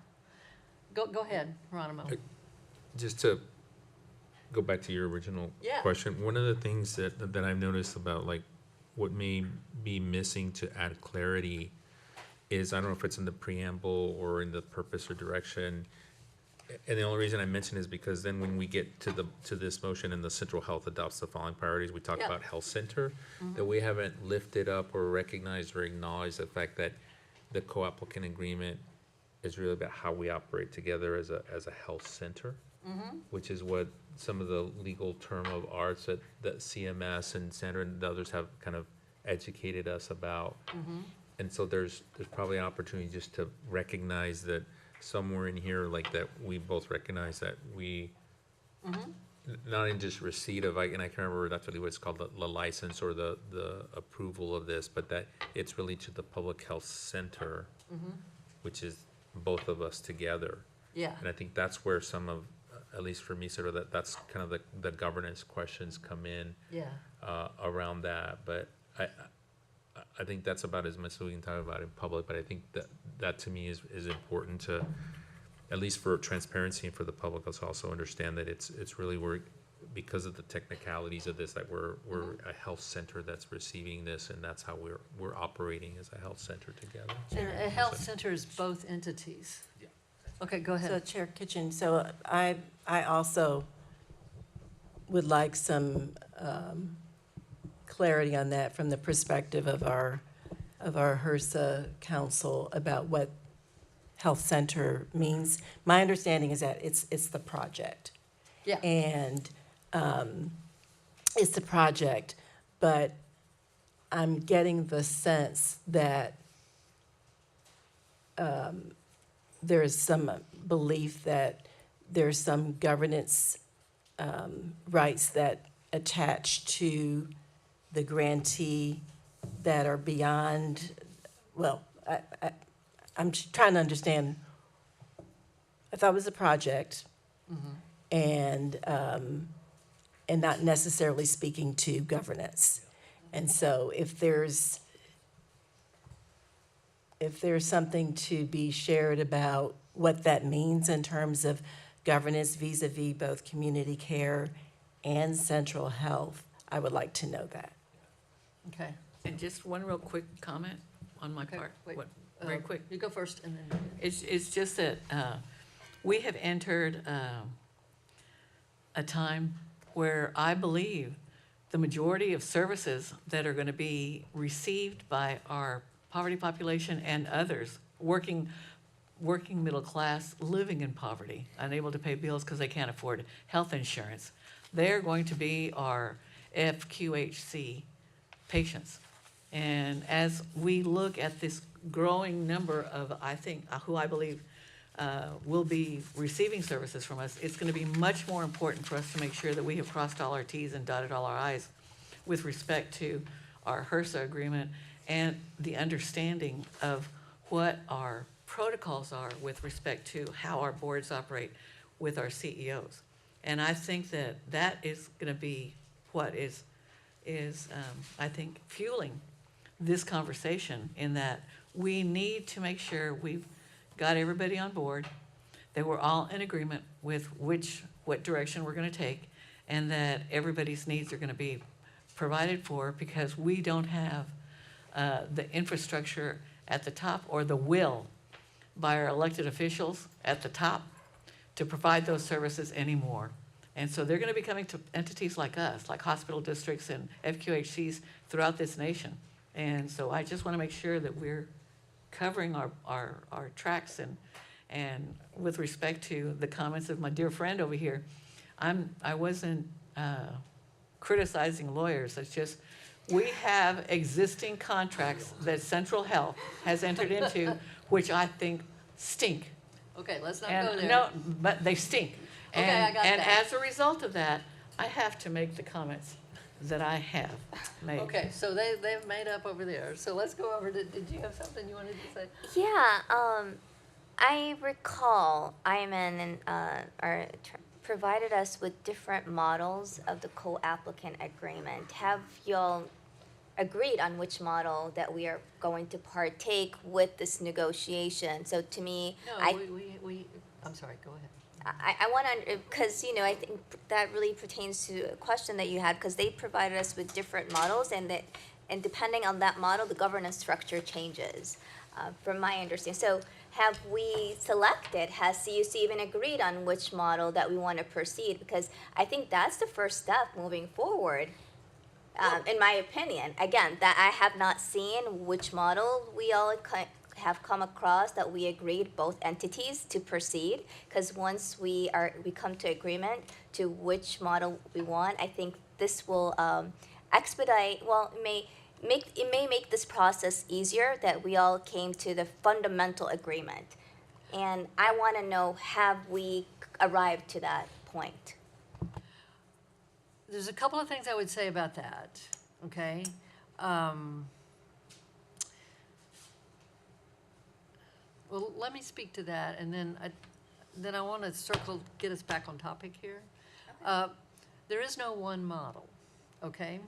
Go ahead, Geronimo.
Just to go back to your original
Yeah.
question, one of the things that I've noticed about like what may be missing to add clarity is, I don't know if it's in the preamble or in the purpose or direction. And the only reason I mention is because then when we get to this motion and the Central Health adopts the following priorities, we talk
Yeah.
about health center, that we haven't lifted up or recognized or acknowledged the fact that the co-applicant agreement is really about how we operate together as a health center, which is what some of the legal term of arts that CMS and Sandra and others have kind of educated us about. And so there's probably an opportunity just to recognize that somewhere in here, like that, we both recognize that we not in just receipt of, and I can't remember, that's really what it's called, the license or the approval of this, but that it's really to the Public Health Center, which is both of us together.
Yeah,
And I think that's where some of, at least for me, sort of that's kind of the governance questions come in
yeah.
around that. But I think that's about as much as we can talk about in public, but I think that to me is important to, at least for transparency and for the public, let's also understand that it's really, because of the technicalities of this, that we're a health center that's receiving this, and that's how we're operating as a health center together.
And a health center is both entities.
Yeah.
Okay, go
So
ahead.
Chair Kitchen, so I also would like some clarity on that from the perspective of our HRSA council about what health center means. My understanding is that it's the project.
Yeah.
And it's the project, but I'm getting the sense that there's some belief that there's some governance rights that attach to the grantee that are beyond, well, I'm just trying to understand. I thought it was a project, and not necessarily speaking to governance. And so if there's something to be shared about what that means in terms of governance vis-a-vis both community care and central health, I would like to know that.
Okay.
And just one real quick comment on my
Okay,
part.
wait.
What- Very quick.
You go first and then.
It's just that we have entered a time where I believe the majority of services that are going to be received by our poverty population and others, working middle class, living in poverty, unable to pay bills because they can't afford health insurance, they're going to be our FQHC patients. And as we look at this growing number of, who I believe will be receiving services from us, it's going to be much more important for us to make sure that we have crossed all our Ts and dotted all our Is with respect to our HRSA agreement and the understanding of what our protocols are with respect to how our boards operate with our CEOs. And I think that is going to be what is I think, fueling this conversation, in that we need to make sure we've got everybody on board, that we're all in agreement with what direction we're going to take, and that everybody's needs are going to be provided for, because we don't have the infrastructure at the top or the will by our elected officials at the top to provide those services anymore. And so they're going to be coming to entities like us, like hospital districts and FQHCs throughout this nation. And so I just want to make sure that we're covering our tracks. And with respect to the comments of my dear friend over here, I wasn't criticizing lawyers. It's just, we have existing contracts that Central Health has entered into, which I think stink.
Okay, let's not go
And
there.
no, but they stink.
Okay, I got
And
that.
as a result of that, I have to make the comments that I have made.
Okay, so they've made up over there. So let's go over to, did you have something you wanted to say?
Yeah, I recall IMN provided us with different models of the co-applicant agreement. Have y'all agreed on which model that we are going to partake with this negotiation? So to me,
No,
I
I'm sorry, go ahead.
I want to, because, I think that really pertains to a question that you had, because they provided us with different models, and depending on that model, the governance structure changes, from my understanding. So have we selected, has CUC even agreed on which model that we want to proceed? Because I think that's the first step moving forward, in my opinion. Again, that I have not seen which model we all have come across that we agreed, both entities, to proceed, because once we come to agreement to which model we want, I think this will expedite, well, it may make this process easier, that we all came to the fundamental agreement. And I want to know, have we arrived to that point?
there's a couple of things I would say about that, okay? Well, let me speak to that, and then I want to get us back on topic here. There is no one model, okay?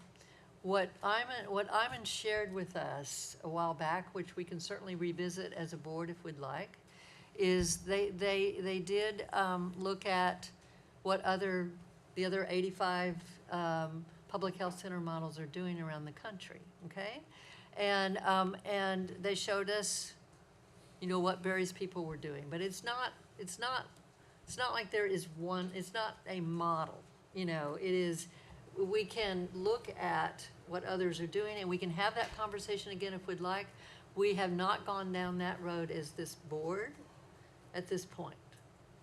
What Iman shared with us a while back, which we can certainly revisit as a board if we'd like, is they did look at what the other 85 public health center models are doing around the country, okay? And they showed us, you know, what various people were doing, but it's not like there is one. It's not a model, you know. It is. We can look at what others are doing, and we can have that conversation again if we'd like. We have not gone down that road as this board at this point.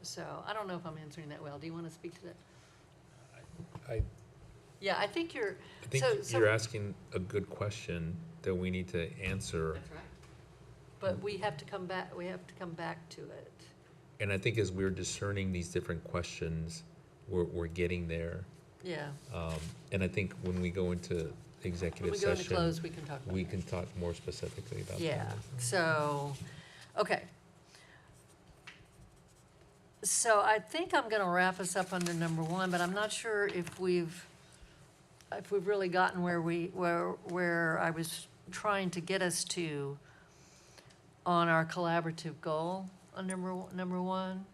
So I don't know if I'm answering that well. Do you want to speak to that? Yeah, I think you're.
I think you're asking a good question that we need to answer.
That's right.
But we have to come back. We have to come back to it.
And I think as we're discerning these different questions, we're getting there.
Yeah.
And I think when we go into executive
When we go
session,
into close, we can talk about
we
that.
can talk more specifically about that.
Yeah, so, okay. So I think I'm gonna wrap us up under number one, but I'm not sure if we've really gotten where I was trying to get us to on our collaborative goal on number one.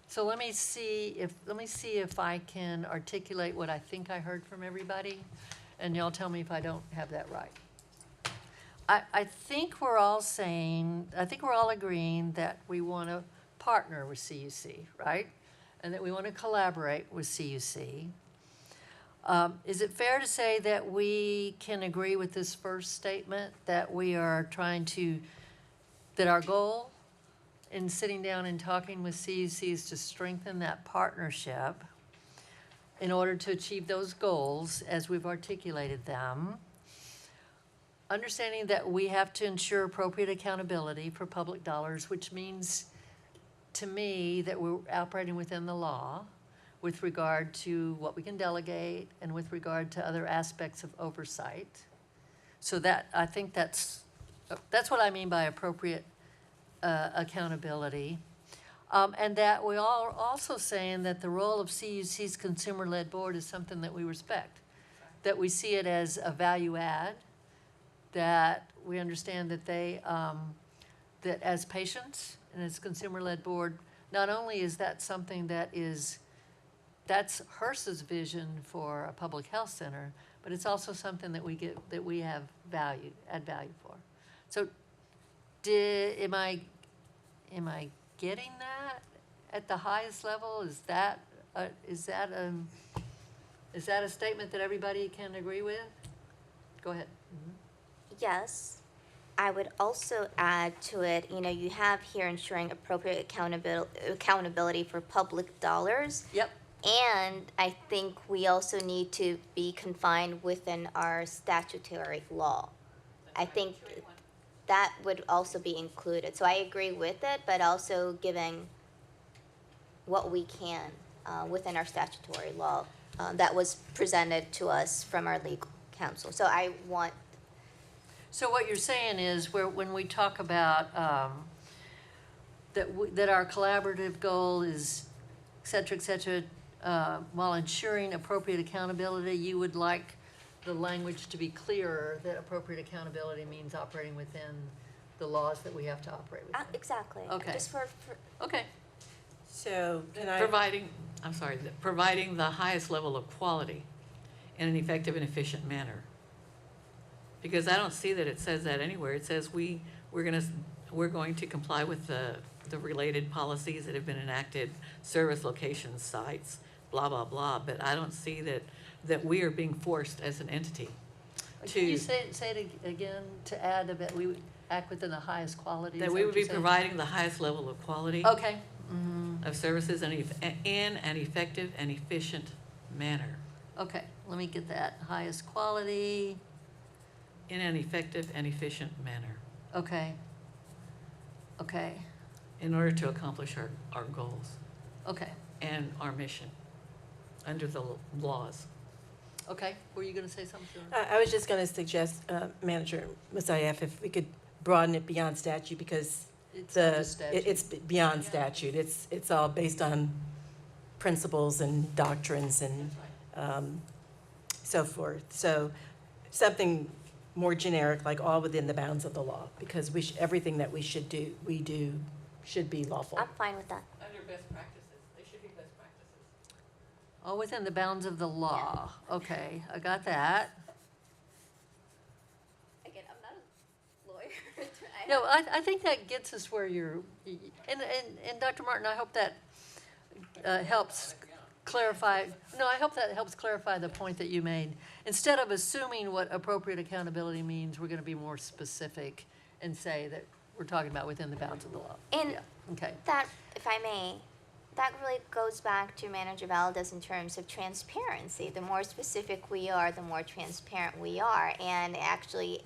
So let me see if I can articulate what I think I heard from everybody, and y'all tell me if I don't have that right. I think we're all agreeing that we want to partner with CUC, right? And that we want to collaborate with CUC. Is it fair to say that we can agree with this first statement, that we are that our goal in sitting down and talking with CUC is to strengthen that partnership in order to achieve those goals as we've articulated them? Understanding that we have to ensure appropriate accountability for public dollars, which means to me that we're operating within the law with regard to what we can delegate and with regard to other aspects of oversight. So that, I think that's what I mean by appropriate accountability. And that we are also saying that the role of CUC's consumer-led board is something that we respect, that we see it as a value add, that we understand that they, that as patients and as consumer-led board, not only is that something that's HRSA's vision for a public health center, but it's also something that we have value, add value for. So am I getting that at the highest level? Is that a statement that everybody can agree with? Go ahead.
Yes. I would also add to it, you know, you have here ensuring appropriate accountability for public dollars.
Yep.
And I think we also need to be confined within our statutory law. I think that would also be included. So I agree with it, but also giving what we can within our statutory law that was presented to us from our legal counsel. So I want.
So what you're saying is when we talk about that our collaborative goal is et cetera, while ensuring appropriate accountability, you would like the language to be clearer that appropriate accountability means operating within the laws that we have to operate within.
Exactly.
Okay.
Just for
Okay.
So can I?
Providing the highest level of quality in an effective and efficient manner. Because I don't see that it says that anywhere. It says we're going to comply with the related policies that have been enacted, service locations, sites, blah, blah, blah. But I don't see that we are being forced as an entity to.
Can you say it again to add that we would act within the highest quality?
That we would be providing the highest level of quality.
Okay.
Of services in an effective and efficient manner.
Okay, let me get that. Highest quality.
In an effective and efficient manner.
Okay. Okay.
In order to accomplish our goals
Okay.
and our mission under the laws.
Okay, were you gonna say something?
I was just gonna suggest, Manager Musayef, if we could broaden it beyond statute, because
It's not just
it's beyond statute. It's all based on principles and doctrines and so forth. So something more generic, like all within the bounds of the law, because everything that we do should be lawful.
I'm fine with that.
Under best practices, they should be best practices.
Oh, within the bounds of the law. Okay, I got that.
Again, I'm not a lawyer.
No, I think that gets us where you're, and Dr. Martin, I hope that helps clarify, no, I hope that helps clarify the point that you made. Instead of assuming what appropriate accountability means, we're gonna be more specific and say that we're talking about within the bounds of the law.
And
Yeah, okay.
that, if I may, that really goes back to Manager Valdez in terms of transparency. The more specific we are, the more transparent we are. And actually,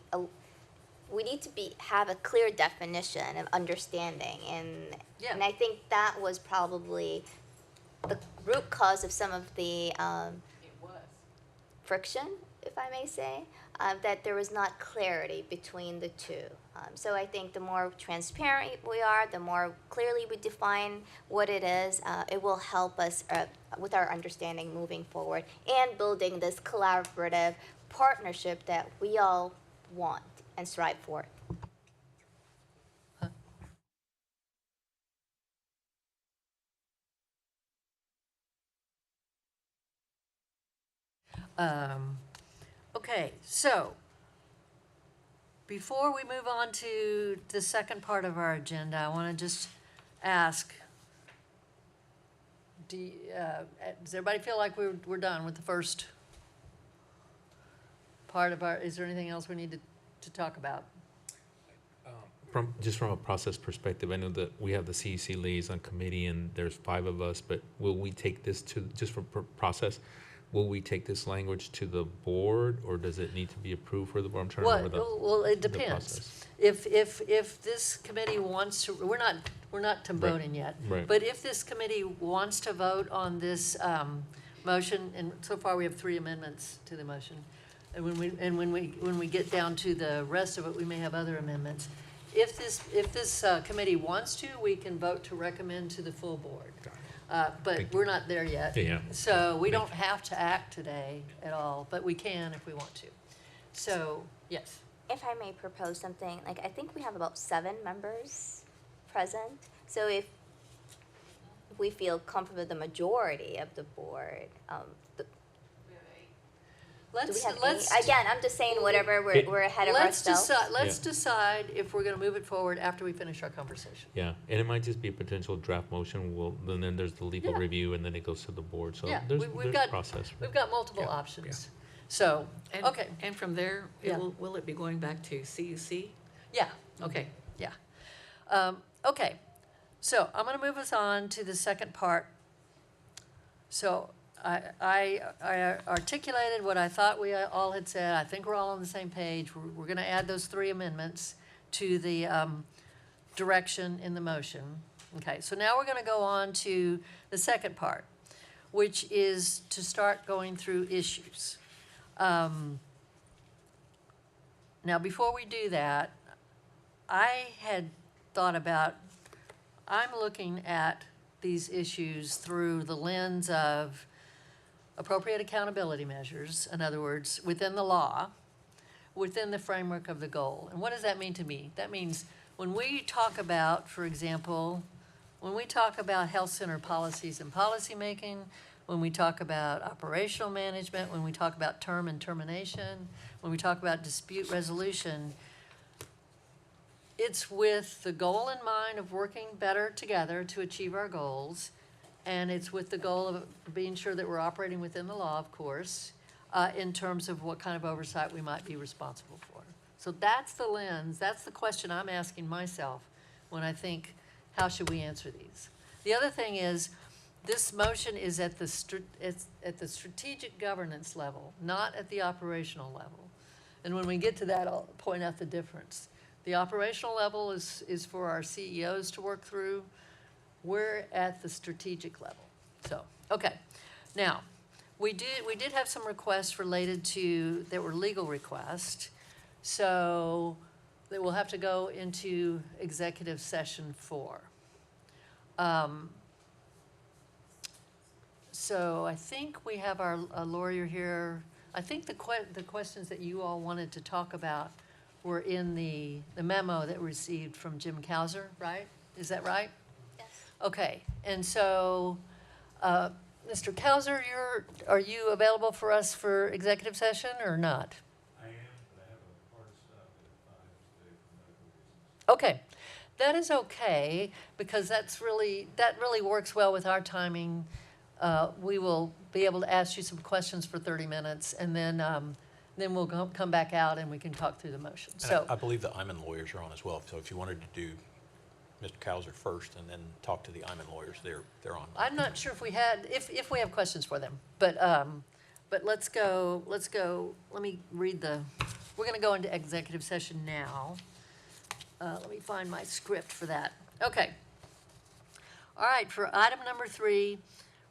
we need to have a clear definition of understanding.
Yeah.
And I think that was probably the root cause of some of the
It was.
friction, if I may say, that there was not clarity between the two. So I think the more transparent we are, the more clearly we define what it is, it will help us with our understanding moving forward and building this collaborative partnership that we all want and strive for.
Okay, so before we move on to the second part of our agenda, I want to just ask, does everybody feel like we're done with the first part of is there anything else we need to talk about?
From a process perspective, I know that we have the CEC liaison committee and there's 5 of us, but will we take this just for process, will we take this language to the board or does it need to be approved for the board? I'm trying to remember
Well, it
the
depends.
process.
If this committee wants to, we're not to
Right,
voting yet.
right.
But if this committee wants to vote on this motion, and so far we have 3 amendments to the motion, and when we get down to the rest of it, we may have other amendments. If this committee wants to, we can vote to recommend to the full board. But
Thank
we're not there yet.
Yeah.
So we don't have to act today at all, but we can if we want to. So, yes.
If I may propose something, like I think we have about 7 members present. So if we feel comfortable with the majority of the board, do we
Let's,
have
let's.
any? Again, I'm just saying whatever, we're ahead of
Let's
ourselves.
decide, let's
Yeah.
decide if we're gonna move it forward after we finish our conversation.
Yeah, and it might just be a potential draft motion, and then there's the legal
Yeah.
review, and then it goes to the board, so
Yeah,
there's
we've
a
got-
process.
We've got multiple
Yeah,
options. So,
And-
okay,
And from there,
Yeah.
will it be going back to CUC?
yeah,
Okay.
yeah. Okay, so I'm gonna move us on to the second part. So I articulated what I thought we all had said. I think we're all on the same page. We're gonna add those 3 amendments to the direction in the motion. Okay, so now we're gonna go on to the second part, which is to start going through issues. Now, before we do that, I had thought about, I'm looking at these issues through the lens of appropriate accountability measures, in other words, within the law, within the framework of the goal. And what does that mean to me? That means when we talk about, for example, when we talk about health center policies and policymaking, when we talk about operational management, when we talk about term and termination, when we talk about dispute resolution, it's with the goal in mind of working better together to achieve our goals, and it's with the goal of being sure that we're operating within the law, of course, in terms of what kind of oversight we might be responsible for. So that's the lens, that's the question I'm asking myself when I think, how should we answer these? The other thing is, this motion is at the strategic governance level, not at the operational level. And when we get to that, I'll point out the difference. The operational level is for our CEOs to work through. We're at the strategic level. So, okay. Now, We did have some requests related to, that were legal requests, so that we'll have to go into executive session for. So I think we have our a lawyer here. I think the questions that you all wanted to talk about were in the memo that we received from Jim Cowser, right? Is that right?
Yes.
Okay, and so, Mr. Cowser, are you available for us for executive session or not?
I am, but I have a hard stop at 5 today for medical reasons.
Okay, that is okay, because that really works well with our timing. We will be able to ask you some questions for 30 minutes, and then we'll come back out and we can talk through the motion.
And
So,
I believe the Iman lawyers are on as well, so if you wanted to do Mr. Cowser first and then talk to the Iman lawyers, they're on.
I'm not sure if we if we have questions for them, but let's go, let me read we're gonna go into executive session now. Let me find my script for that. Okay. All right, for item number 3,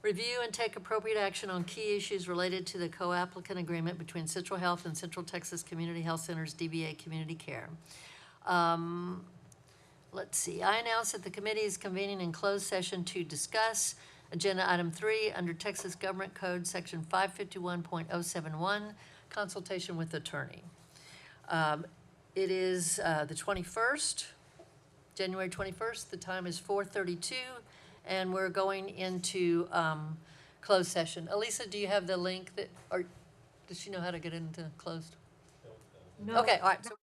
review and take appropriate action on key issues related to the co-applicant agreement between Central Health and Central Texas Community Health Centers, DBA Community Care. Let's see, I announce that the committee is convening in closed session to discuss agenda item 3 under Texas Government Code, section 551.071, consultation with attorney. It is the 21st, January 21st. The time is 4:32, and we're going into closed session. Elisa, do you have the link or does she know how to get into closed?
No.
Okay, all right. So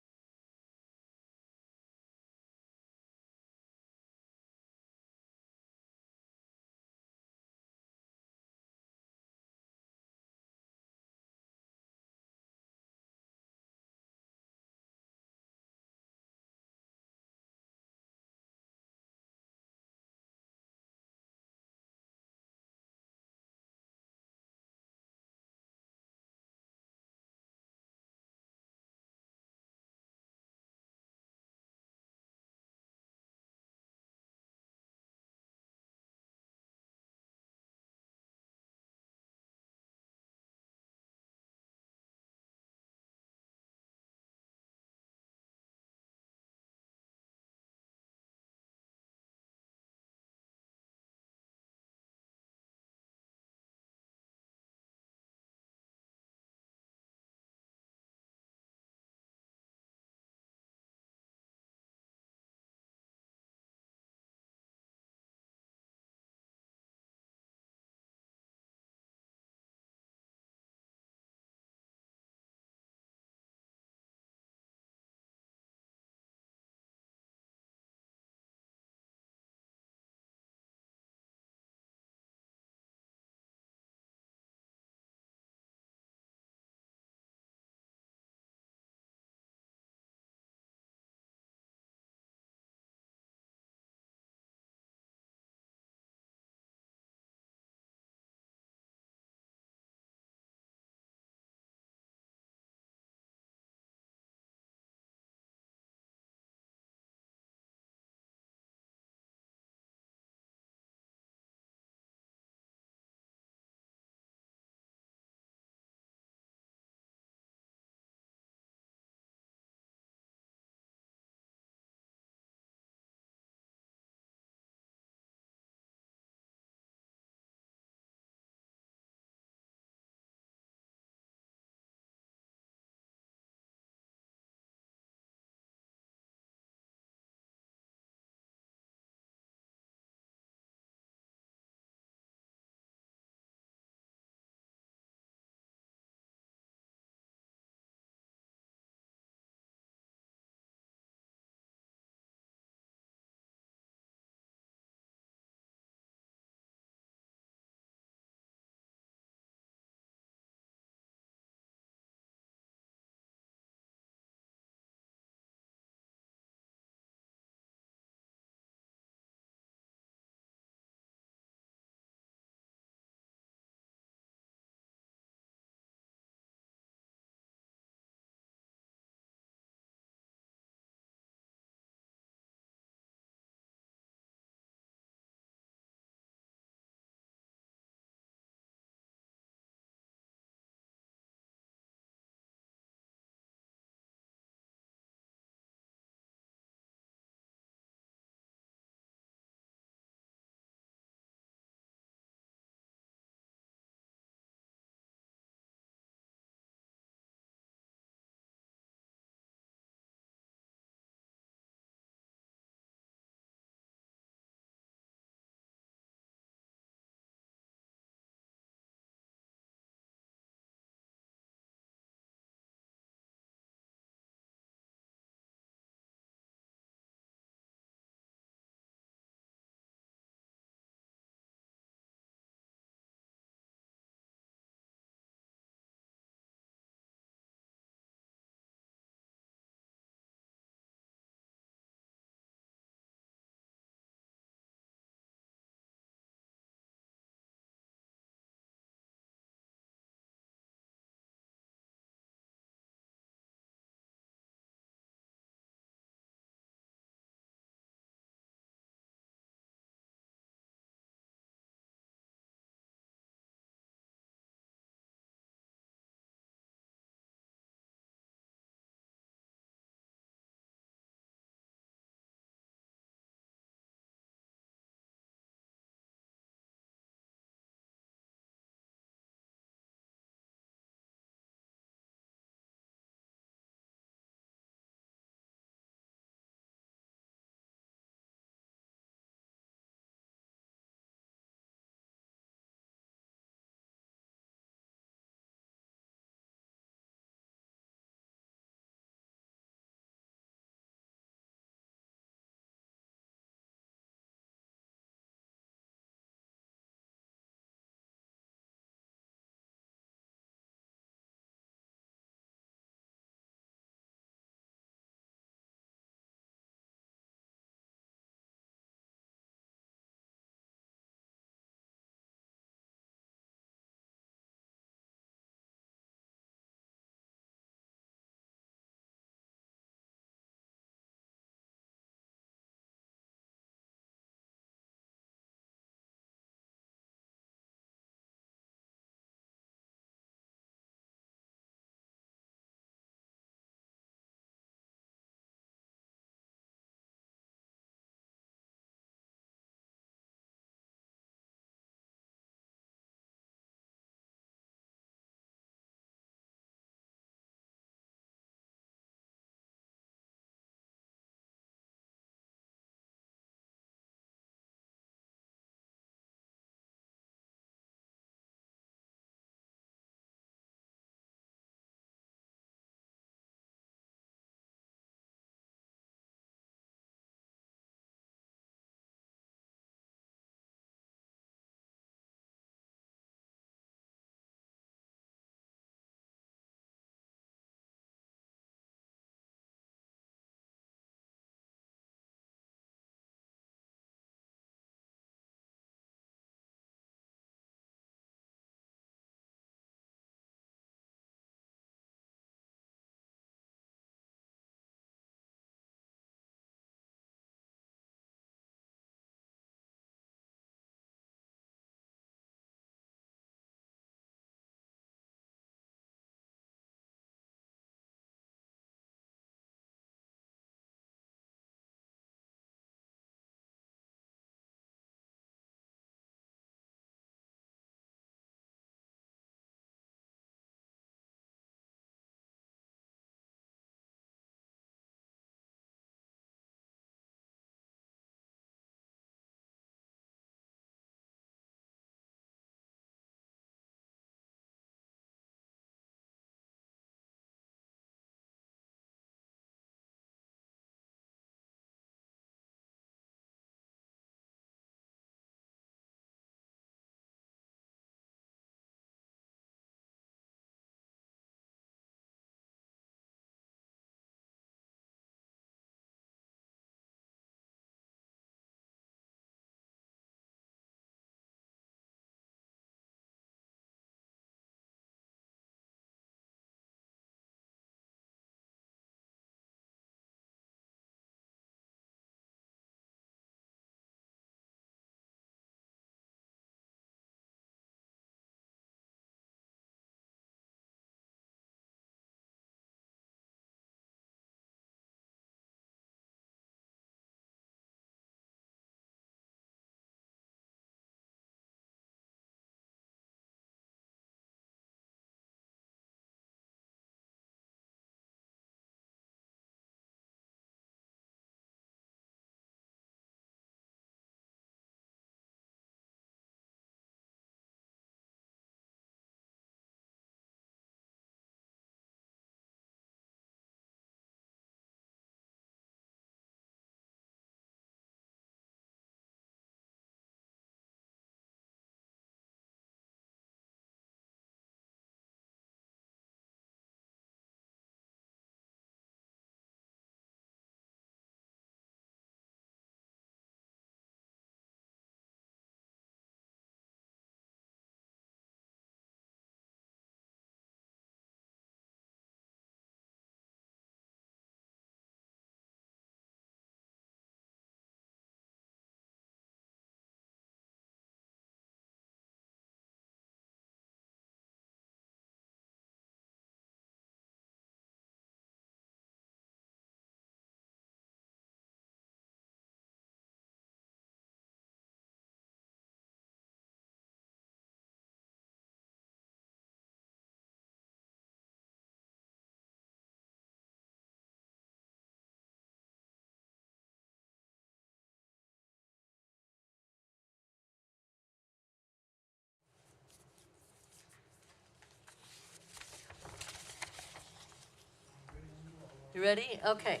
You ready? Okay.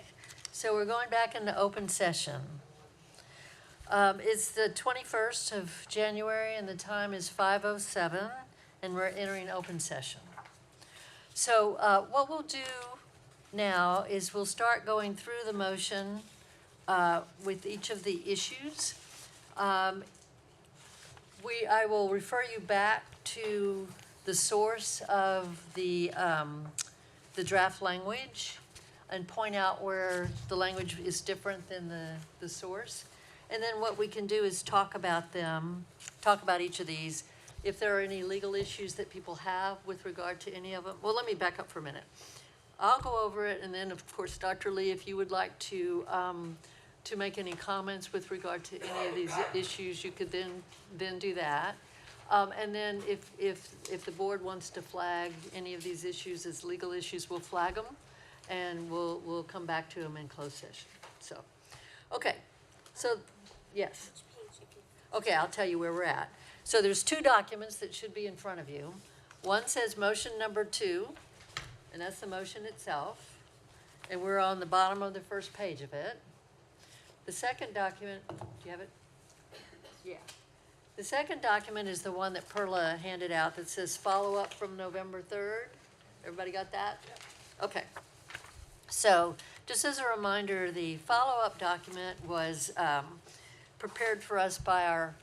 So we're going back into open session. It's the 21st of January and the time is 5:07 and we're entering open session. So what we'll do now is we'll start going through the motion with each of the issues. I will refer you back to the source of the draft language and point out where the language is different than the source. And then what we can do is talk about each of these. If there are any legal issues that people have with regard to any of them. Well, let me back up for a minute. I'll go over it, and then, of course, Dr. Lee, if you would like to make any comments with regard to any of these issues, you could then do that. And then if the board wants to flag any of these issues as legal issues, we'll flag them, and we'll come back to them in closed session. So, okay. So, yes. Okay, I'll tell you where we're at. So there's two documents that should be in front of you. One says motion number 2, and that's the motion itself. And we're on the bottom of the first page of it. The second document, do you have it? Yeah. The second document is the one that Perla handed out that says follow-up from November 3rd. Everybody got that? Okay. So just as a reminder, the follow-up document was prepared for us by our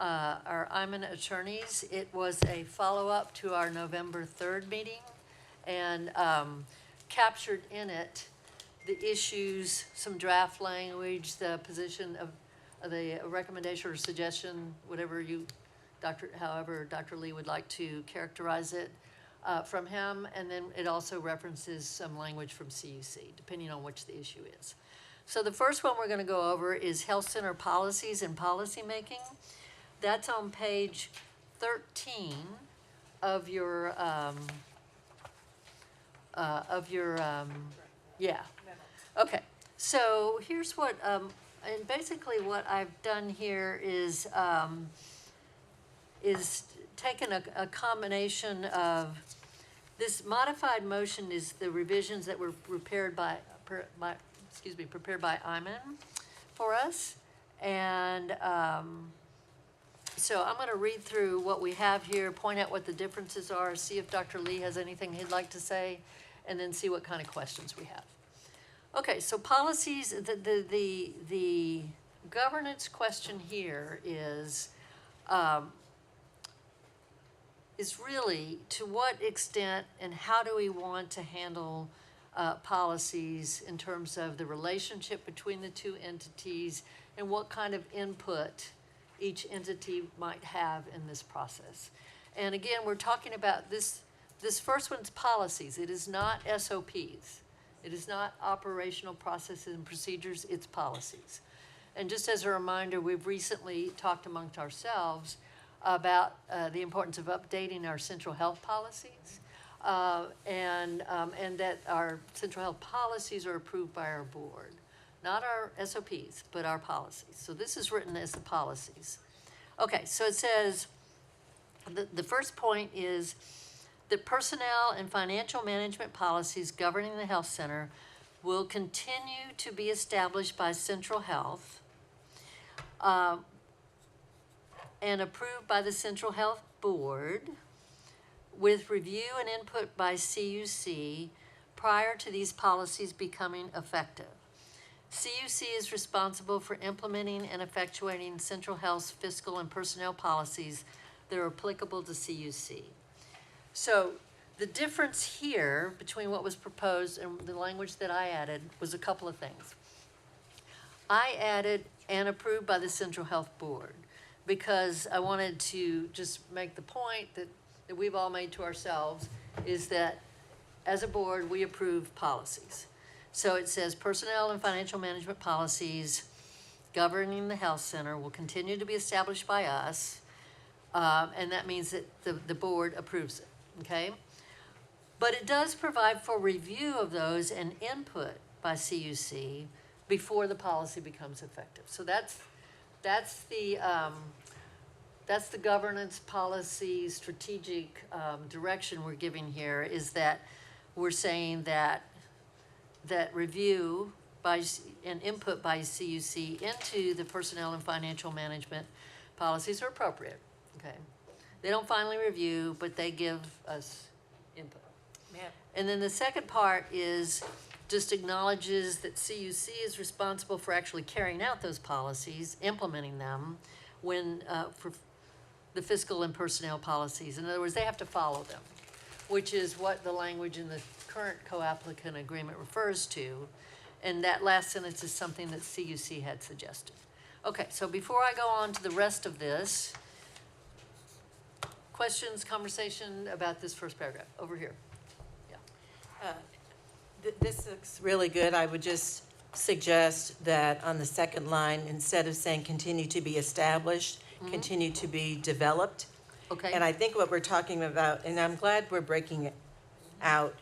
IMAN attorneys. It was a follow-up to our November 3rd meeting and captured in it the issues, some draft language, the position of the recommendation or suggestion, whatever however Dr. Lee would like to characterize it from him. And then it also references some language from CUC, depending on which the issue is. So the first one we're going to go over is health center policies and policy making. That's on page 13 of your yeah. Okay. So here's what and basically what I've done here is taken a combination of this modified motion is the revisions that were prepared by IMAN for us. And so I'm going to read through what we have here, point out what the differences are, see if Dr. Lee has anything he'd like to say, and then see what kind of questions we have. Okay, so policies, the governance question here is really to what extent and how do we want to handle policies in terms of the relationship between the two entities and what kind of input each entity might have in this process. And again, we're talking about this first one's policies. It is not SOPs. It is not operational processes and procedures, it's policies. And just as a reminder, we've recently talked amongst ourselves about the importance of updating our central health policies and that our central health policies are approved by our board. Not our SOPs, but our policies. So this is written as the policies. Okay, so it says, the first point is that personnel and financial management policies governing the health center will continue to be established by Central Health and approved by the Central Health Board with review and input by CUC prior to these policies becoming effective. CUC is responsible for implementing and effectuating Central Health's fiscal and personnel policies that are applicable to CUC. So the difference here between what was proposed and the language that I added was a couple of things. I added and approved by the Central Health Board because I wanted to just make the point that we've all made to ourselves is that as a board, we approve policies. So it says personnel and financial management policies governing the health center will continue to be established by us, and that means that the board approves it, okay? But it does provide for review of those and input by CUC before the policy becomes effective. So that's the governance policy strategic direction we're giving here, is that we're saying that that review and input by CUC into the personnel and financial management policies are appropriate, okay? They don't finally review, but they give us input. And then the second part is just acknowledges that CUC is responsible for actually carrying out those policies, implementing them when, for the fiscal and personnel policies. In other words, they have to follow them, which is what the language in the current co-applicant agreement refers to. And that last sentence is something that CUC had suggested. Okay, so before I go on to the rest of this, questions, conversation about this first paragraph, over here.
This looks really good. I would just suggest that on the second line, instead of saying continue to be established, continue to be developed.
Okay.
And I think what we're talking about, and I'm glad we're breaking out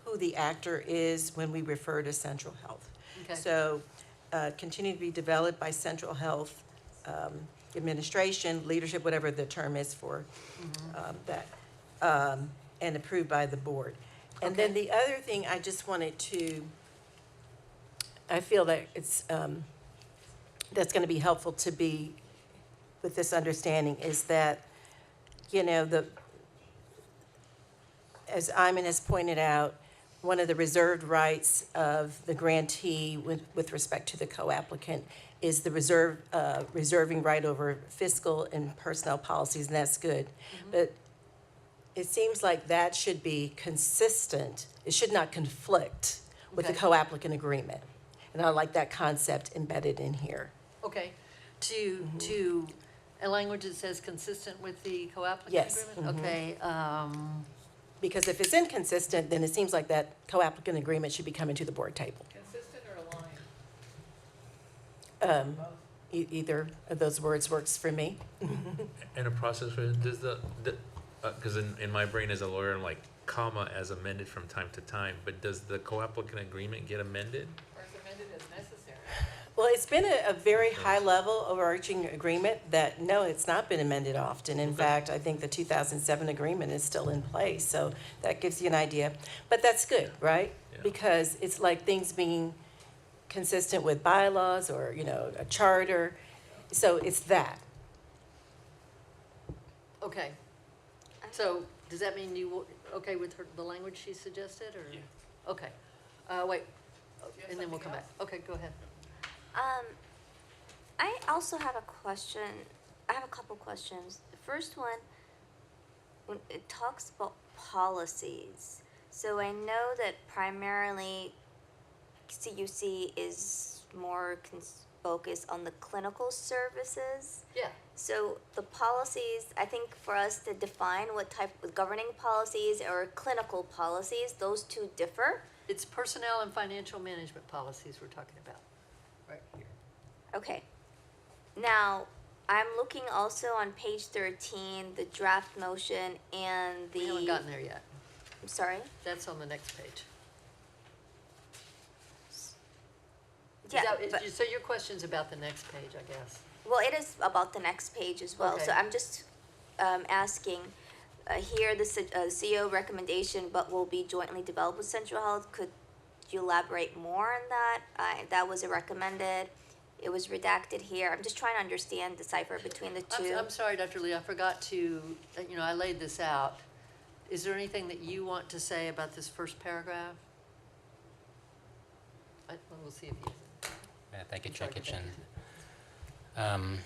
who the actor is when we refer to central health.
Okay.
So, continue to be developed by central health administration, leadership, whatever the term is for that, and approved by the board. And then the other thing I just wanted to, I feel that it's, that's gonna be helpful to be with this understanding is that, you know, as Iman has pointed out, one of the reserved rights of the grantee with respect to the co-applicant is the reserving right over fiscal and personnel policies, and that's good. But it seems like that should be consistent. It should not conflict with the
Okay.
co-applicant agreement. And I like that concept embedded in here.
Okay, to a language that says consistent with the co-applicant
Yes,
agreement? Okay,
Because if it's inconsistent, then it seems like that co-applicant agreement should be coming to the board table.
Consistent or aligned?
Either of those words works for me.
And a process for, does because in my brain as a lawyer, I'm like, comma as amended from time to time, but does the co-applicant agreement get amended?
Or is amended as necessary?
Well, it's been a very high-level overarching agreement that, no, it's not been amended often. In fact, I think the 2007 agreement is still in place, so that gives you an idea. But that's good, right?
Yeah.
Because it's like things being consistent with bylaws or, you know, a charter. So it's that.
okay. So, does that mean okay with the language she suggested, or?
Yeah.
Okay, wait, and then we'll come back. Okay, go ahead.
I also have a question. I have a couple questions. The first one, when it talks about policies, so I know that primarily CUC is more focused on the clinical services.
Yeah,
So the policies, I think for us to define what type of governing policies or clinical policies, those two differ.
it's personnel and financial management policies we're talking about, right here.
Okay. Now, I'm looking also on page 13, the draft motion and the.
We haven't gotten there yet.
I'm sorry?
That's on the next page.
Yeah,
So your question's about the next page, I guess.
well, it is about the next page as well. So
Okay.
I'm just asking, here, the CEO recommendation, but will be jointly developed with Central Health. Could you elaborate more on that? That was a recommended. It was redacted here. I'm just trying to understand, decipher between the two.
I'm sorry, Dr. Lee, I forgot to, I laid this out. Is there anything that you want to say about this first paragraph? We'll see if he has.
Thank you,
Sorry,
Chair
go
Kitchen.
ahead.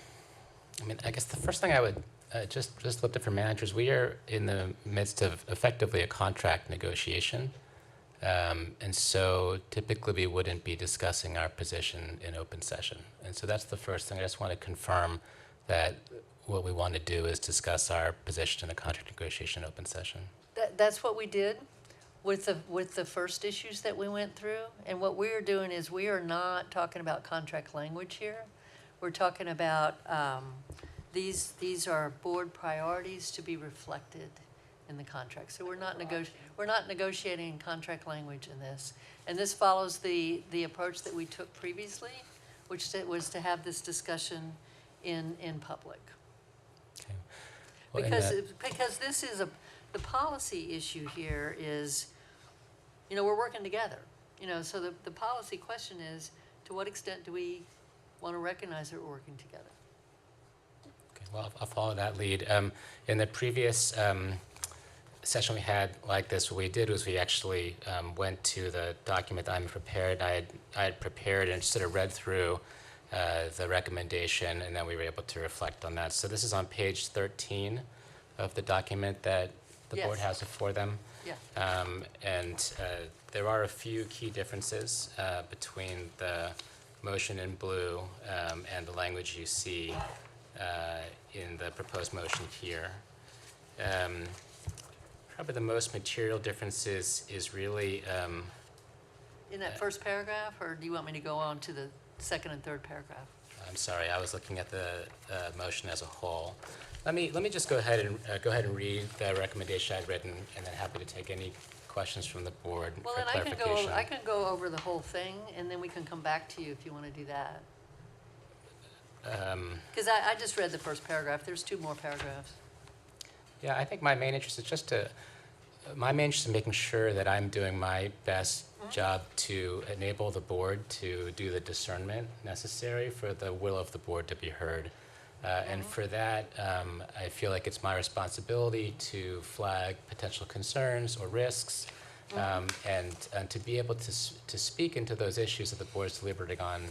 I mean, I guess the first thing I would just look at for managers, we are in the midst of effectively a contract negotiation. And so typically we wouldn't be discussing our position in open session. And so that's the first thing. I just want to confirm that what we want to do is discuss our position in a contract negotiation open session.
That's what we did with the first issues that we went through. And what we're doing is we are not talking about contract language here. We're talking about, these are board priorities to be reflected in the contract. So we're not negotiating contract language in this. And this follows the approach that we took previously, which was to have this discussion in public.
Okay. Well,
Because this is the policy issue here is, we're working together. You know, so the policy question is, to what extent do we want to recognize that we're working together?
Okay, well, I'll follow that lead. In the previous session we had like this, what we did was we actually went to the document that I prepared. I had prepared and sort of read through the recommendation, and then we were able to reflect on that. So this is on page 13 of the document that the board
Yes.
has before them.
Yeah.
And there are a few key differences between the motion in blue and the language you see in the proposed motion here. Probably the most material differences is really,
In that first paragraph, or do you want me to go on to the second and third paragraph?
I'm sorry, I was looking at the motion as a whole. Let me just go ahead and read the recommendation I'd written, and then happy to take any questions from the board
Well,
for
then
clarification.
I can go over the whole thing, and then we can come back to you if you want to do that. Because I just read the first paragraph. There's 2 more paragraphs.
Yeah, I think my main interest is making sure that I'm doing my best job to enable the board to do the discernment necessary for the will of the board to be heard. And for that, I feel like it's my responsibility to flag potential concerns or risks, and to be able to speak into those issues that the board is deliberating on,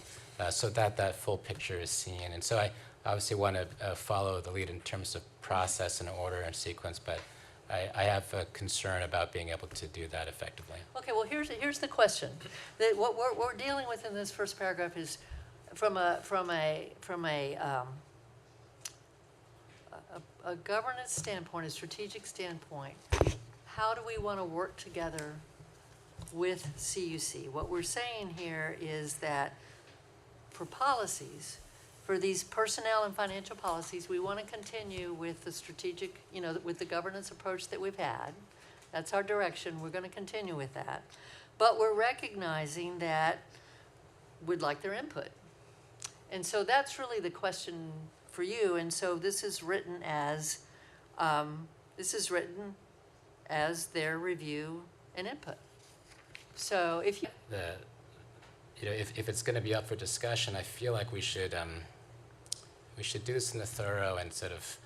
so that that full picture is seen. And so I obviously want to follow the lead in terms of process and order and sequence, but I have a concern about being able to do that effectively.
Okay, well, here's the question. What we're dealing with in this first paragraph is from a governance standpoint, a strategic standpoint, how do we want to work together with CUC? What we're saying here is that for policies, for these personnel and financial policies, we want to continue with the strategic, with the governance approach that we've had. That's our direction. We're going to continue with that. But we're recognizing that we'd like their input. And so that's really the question for you. And so this is written as their review and input. So if you
If it's going to be up for discussion, I feel like we should do this in a thorough and sort of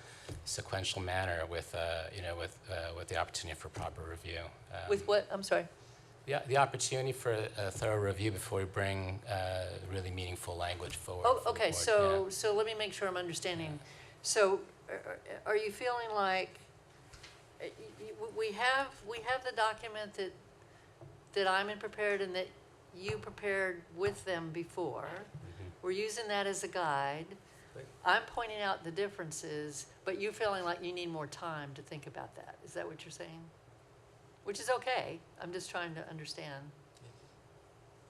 sequential manner with the opportunity for proper review.
with what? I'm sorry.
The opportunity for a thorough review before we bring really meaningful language forward.
Oh,
for the
okay.
board.
So let me make sure I'm understanding. So, are you feeling like we have the document that I'm prepared and that you prepared with them before? We're using that as a guide. I'm pointing out the differences, but you feeling like you need more time to think about that. Is that what you're saying? Which is okay. I'm just trying to understand.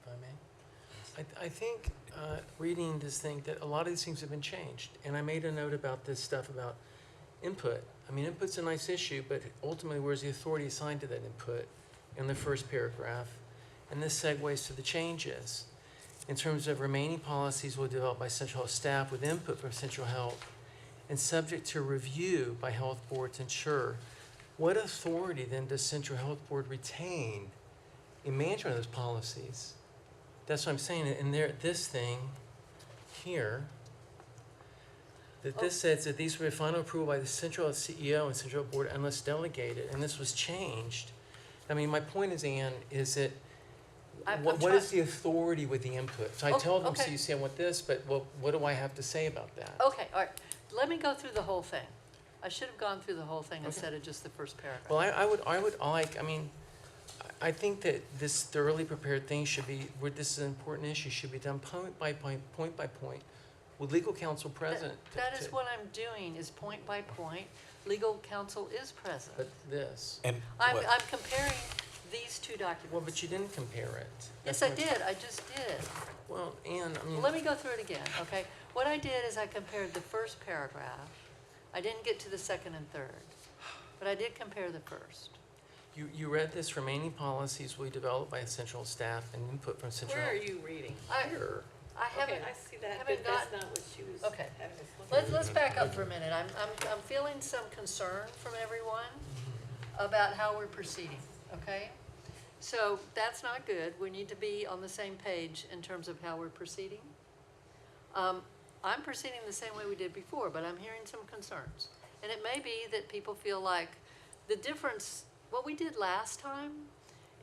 If I may. I think, reading this thing, that a lot of these things have been changed. And I made a note about this stuff about input. I mean, input's a nice issue, but ultimately, where's the authority assigned to that input in the first paragraph? And this segues to the changes. In terms of remaining policies will be developed by central health staff with input from central health and subject to review by health boards to ensure. What authority then does Central Health Board retain in management of those policies? That's what I'm saying. And this thing here, that this says that these will be final approval by the Central Health CEO and Central Health Board unless delegated, and this was changed. I mean, my point is, Ann, is that what is the authority with the input? So I tell them,
okay.
CUC, I want this, but what do I have to say about that?
Okay, all right. Let me go through the whole thing. I should have gone through the whole thing instead of just the first paragraph.
Well, I think that this thoroughly prepared thing should be, where this is an important issue, should be done point by point, with legal counsel present.
That is what I'm doing, is point by point. Legal counsel is present.
But this,
And
I'm
what-
comparing these 2 documents.
well, but you didn't compare it.
Yes,
That's
I
what-
did. I just did.
Well, Ann, I mean.
Let me go through it again, okay? What I did is I compared the first paragraph. I didn't get to the second and third, but I did compare the first.
You read this, remaining policies will be developed by central staff and input from central.
Where are you reading?
Here.
I haven't,
Okay, I see that,
haven't
but that's
gotten-
not what she was
Okay.
having us look at.
let's back up for a minute. I'm feeling some concern from everyone about how we're proceeding, okay? So that's not good. We need to be on the same page in terms of how we're proceeding. I'm proceeding the same way we did before, but I'm hearing some concerns. And it may be that people feel like the difference, what we did last time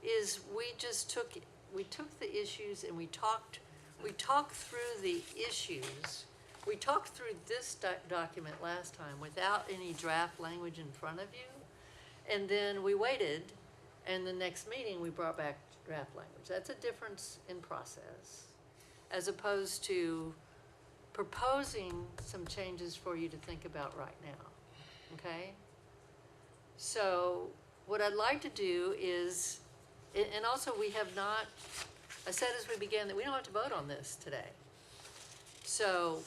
is we took the issues and we talked through the issues. We talked through this document last time without any draft language in front of you. And then we waited, and the next meeting we brought back draft language. That's a difference in process, as opposed to proposing some changes for you to think about right now, okay? So what I'd like to do is, and also we have not, I said as we began that we don't have to vote on this today. So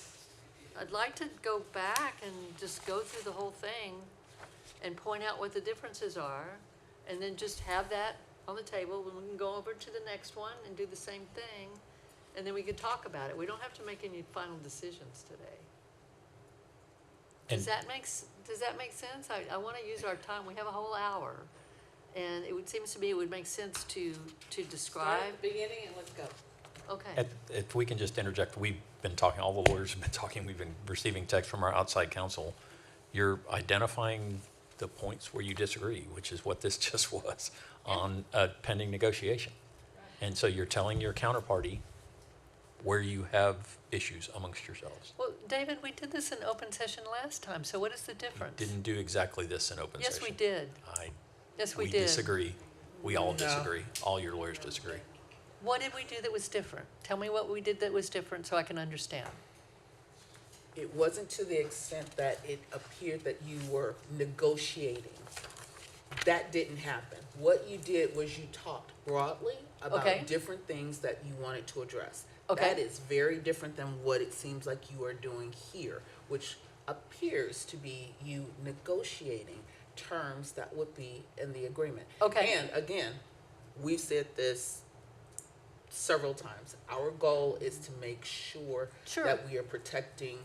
I'd like to go back and just go through the whole thing and point out what the differences are, and then just have that on the table, and we can go over to the next one and do the same thing, and then we can talk about it. We don't have to make any final decisions today. Does that make sense? I want to use our time. We have a whole hour, and seems to me it would make sense to describe.
Start at the beginning and let's go.
Okay.
If we can just interject, we've been talking, all the lawyers have been talking, we've been receiving text from our outside counsel. You're identifying the points where you disagree, which is what this just was, on a pending negotiation. And so you're telling your counterparty where you have issues amongst yourselves.
Well, David, we did this in open session last time, so what is the difference?
Didn't do exactly this in open session.
Yes, we did. Yes, we did.
We disagree. We all disagree. All your lawyers disagree.
What did we do that was different? Tell me what we did that was different so I can understand.
It wasn't to the extent that it appeared that you were negotiating. That didn't happen. What you did was you talked broadly about
Okay.
different things that you wanted to address.
Okay.
That is very different than what it seems like you are doing here, which appears to be you negotiating terms that would be in the agreement.
Okay.
And again, we've said this several times. Our goal is to make sure
Sure.
that we are protecting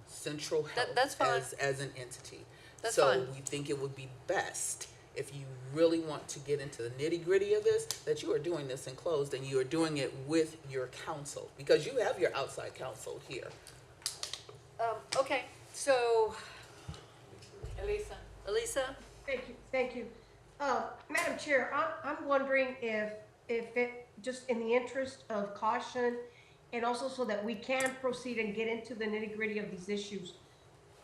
Central Health
that's fine.
as an entity.
That's
so
fine.
we think it would be best if you really want to get into the nitty gritty of this, that you are doing this in closed and you are doing it with your counsel, because you have your outside counsel here.
Okay, so,
Elisa?
Elisa?
Thank you. Madam Chair, I'm wondering if it, just in the interest of caution, and also so that we can proceed and get into the nitty gritty of these issues,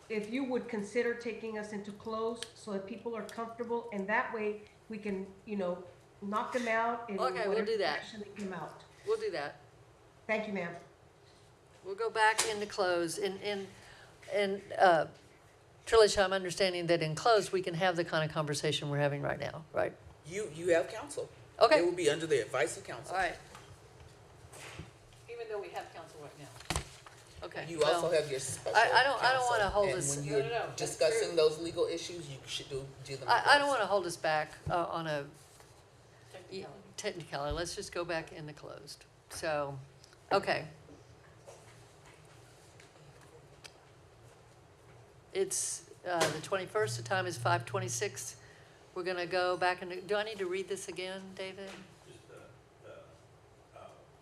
if you would consider taking us into close so that people are comfortable, and that way we can, knock them out in
Okay, we'll
whatever
do that.
direction they come out.
We'll do that.
Thank you, ma'am.
We'll go back into close. Trilisha, I'm understanding that in close, we can have the kind of conversation we're having right now, right?
You have counsel.
Okay.
It will be under the advice of counsel.
All right. Even though we have counsel right now. Okay.
You
well,
also have your special
I don't
counsel,
wanna hold
and
this-
when
No,
you're
no, that's
discussing
true.
those legal issues, you should do them.
I don't want to hold us back on a technicality. Let's just go back into closed. So, okay. It's the 21st, the time is 5:26. We're going to go back and, do I need to read this again, David?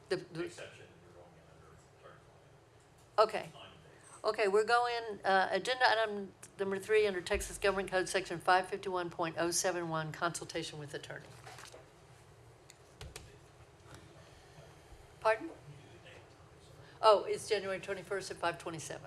The
Exception, you're going under
Okay. Okay, we're going, agenda item number 3 under Texas Government Code Section 551.071, consultation with attorney. Pardon? Oh, it's January 21st at 5:27.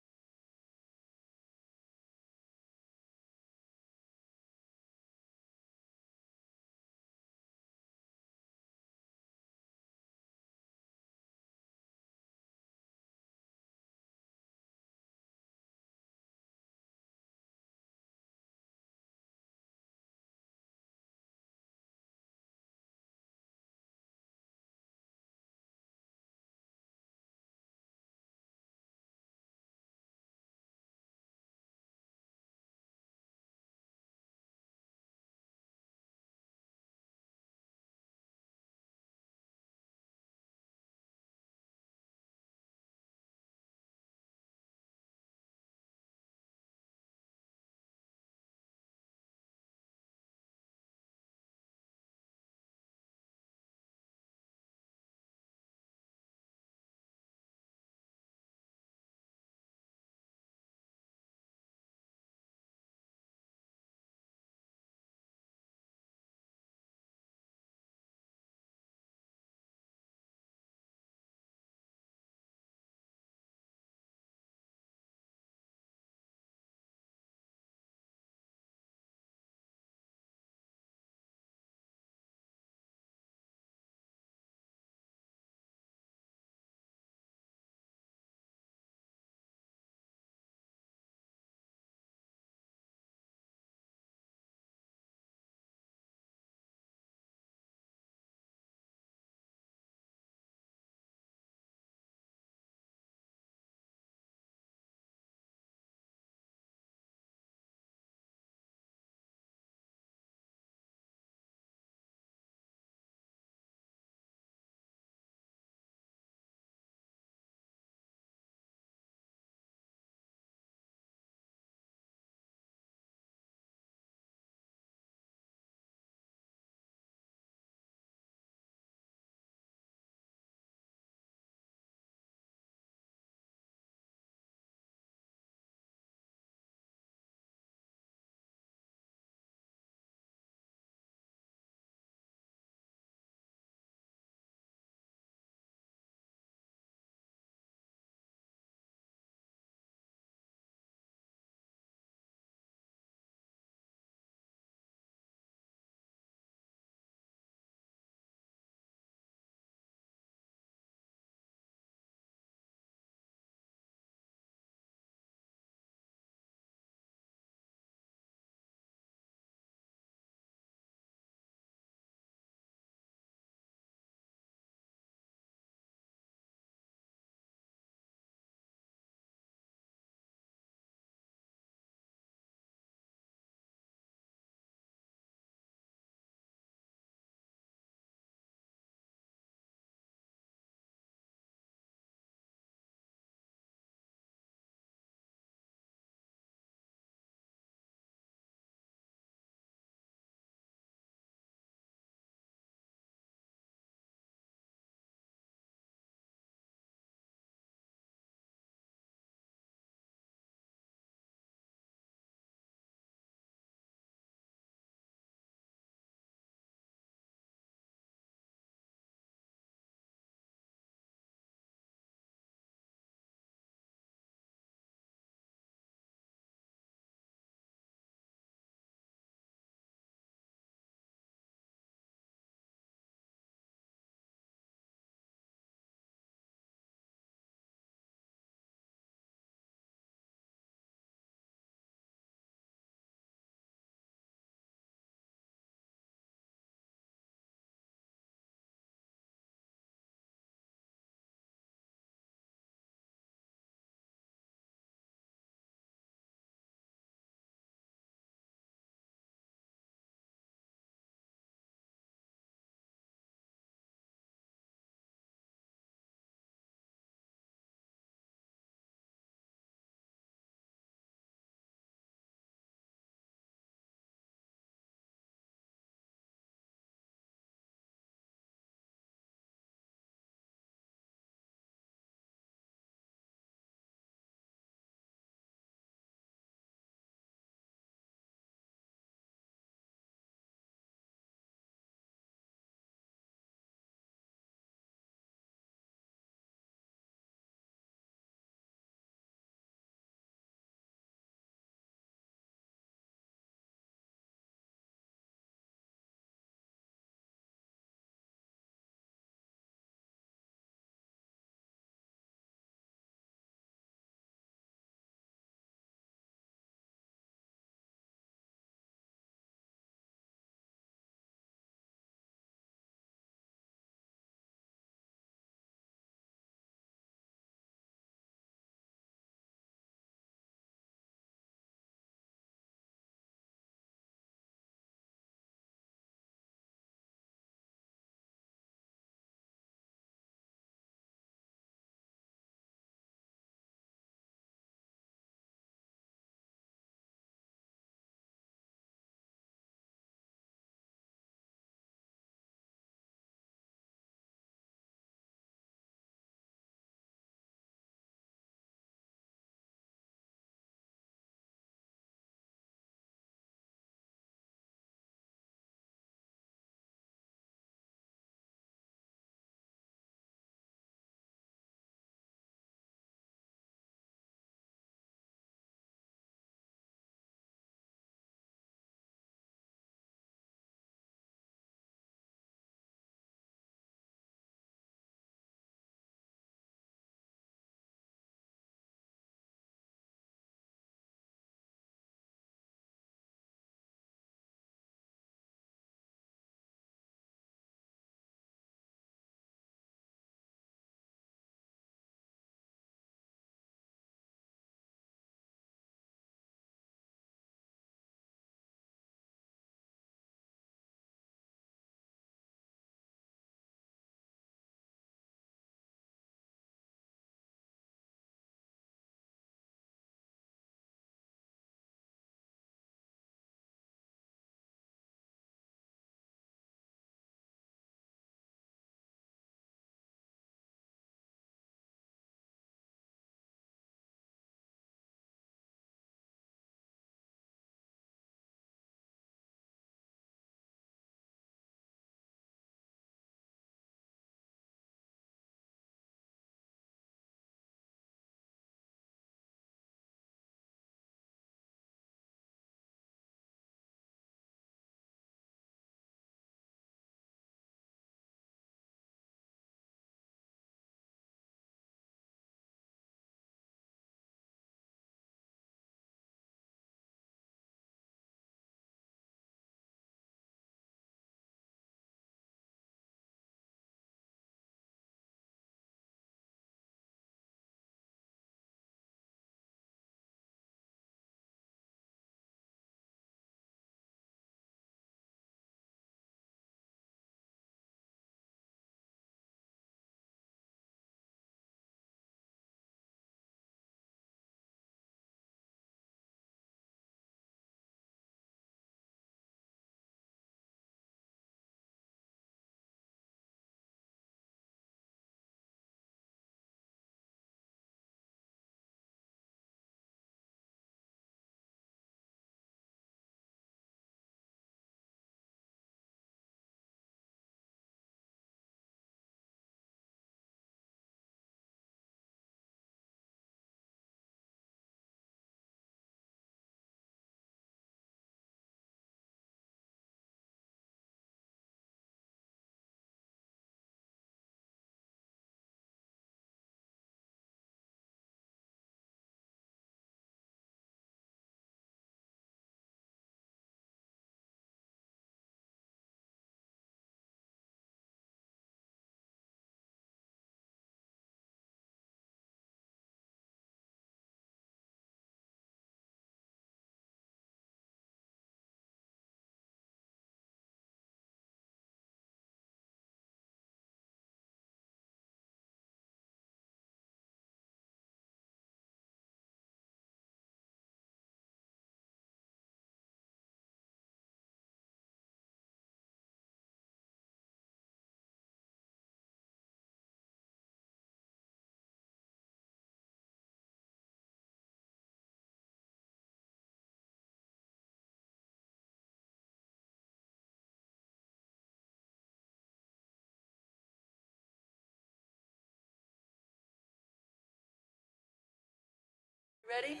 Ready?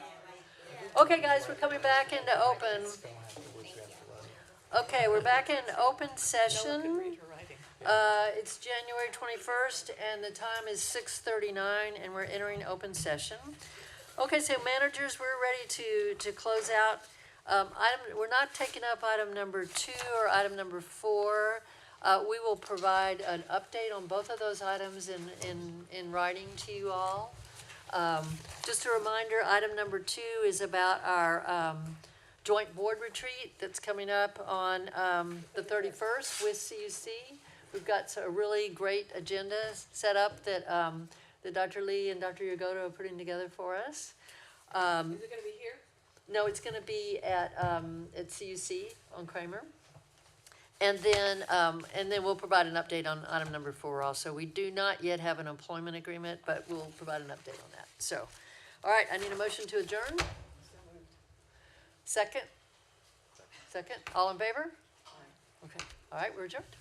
Okay, guys, we're coming back into open. Okay, we're back in open session. It's January 21st, and the time is 6:39, and we're entering open session. Okay, so managers, we're ready to close out. We're not taking up item number 2 or item number 4. We will provide an update on both of those items in writing to you all. Just a reminder, item number 2 is about our joint board retreat that's coming up on the 31st with CUC. We've got a really great agenda set up that Dr. Lee and Dr. Yagoda are putting together for us.
Is it gonna be here?
No, it's gonna be at CUC on Kramer. And then we'll provide an update on item number 4 also. We do not yet have an employment agreement, but we'll provide an update on that. So, all right, I need a motion to adjourn. Second? Second, all in favor? Okay, all right, we're adjourned.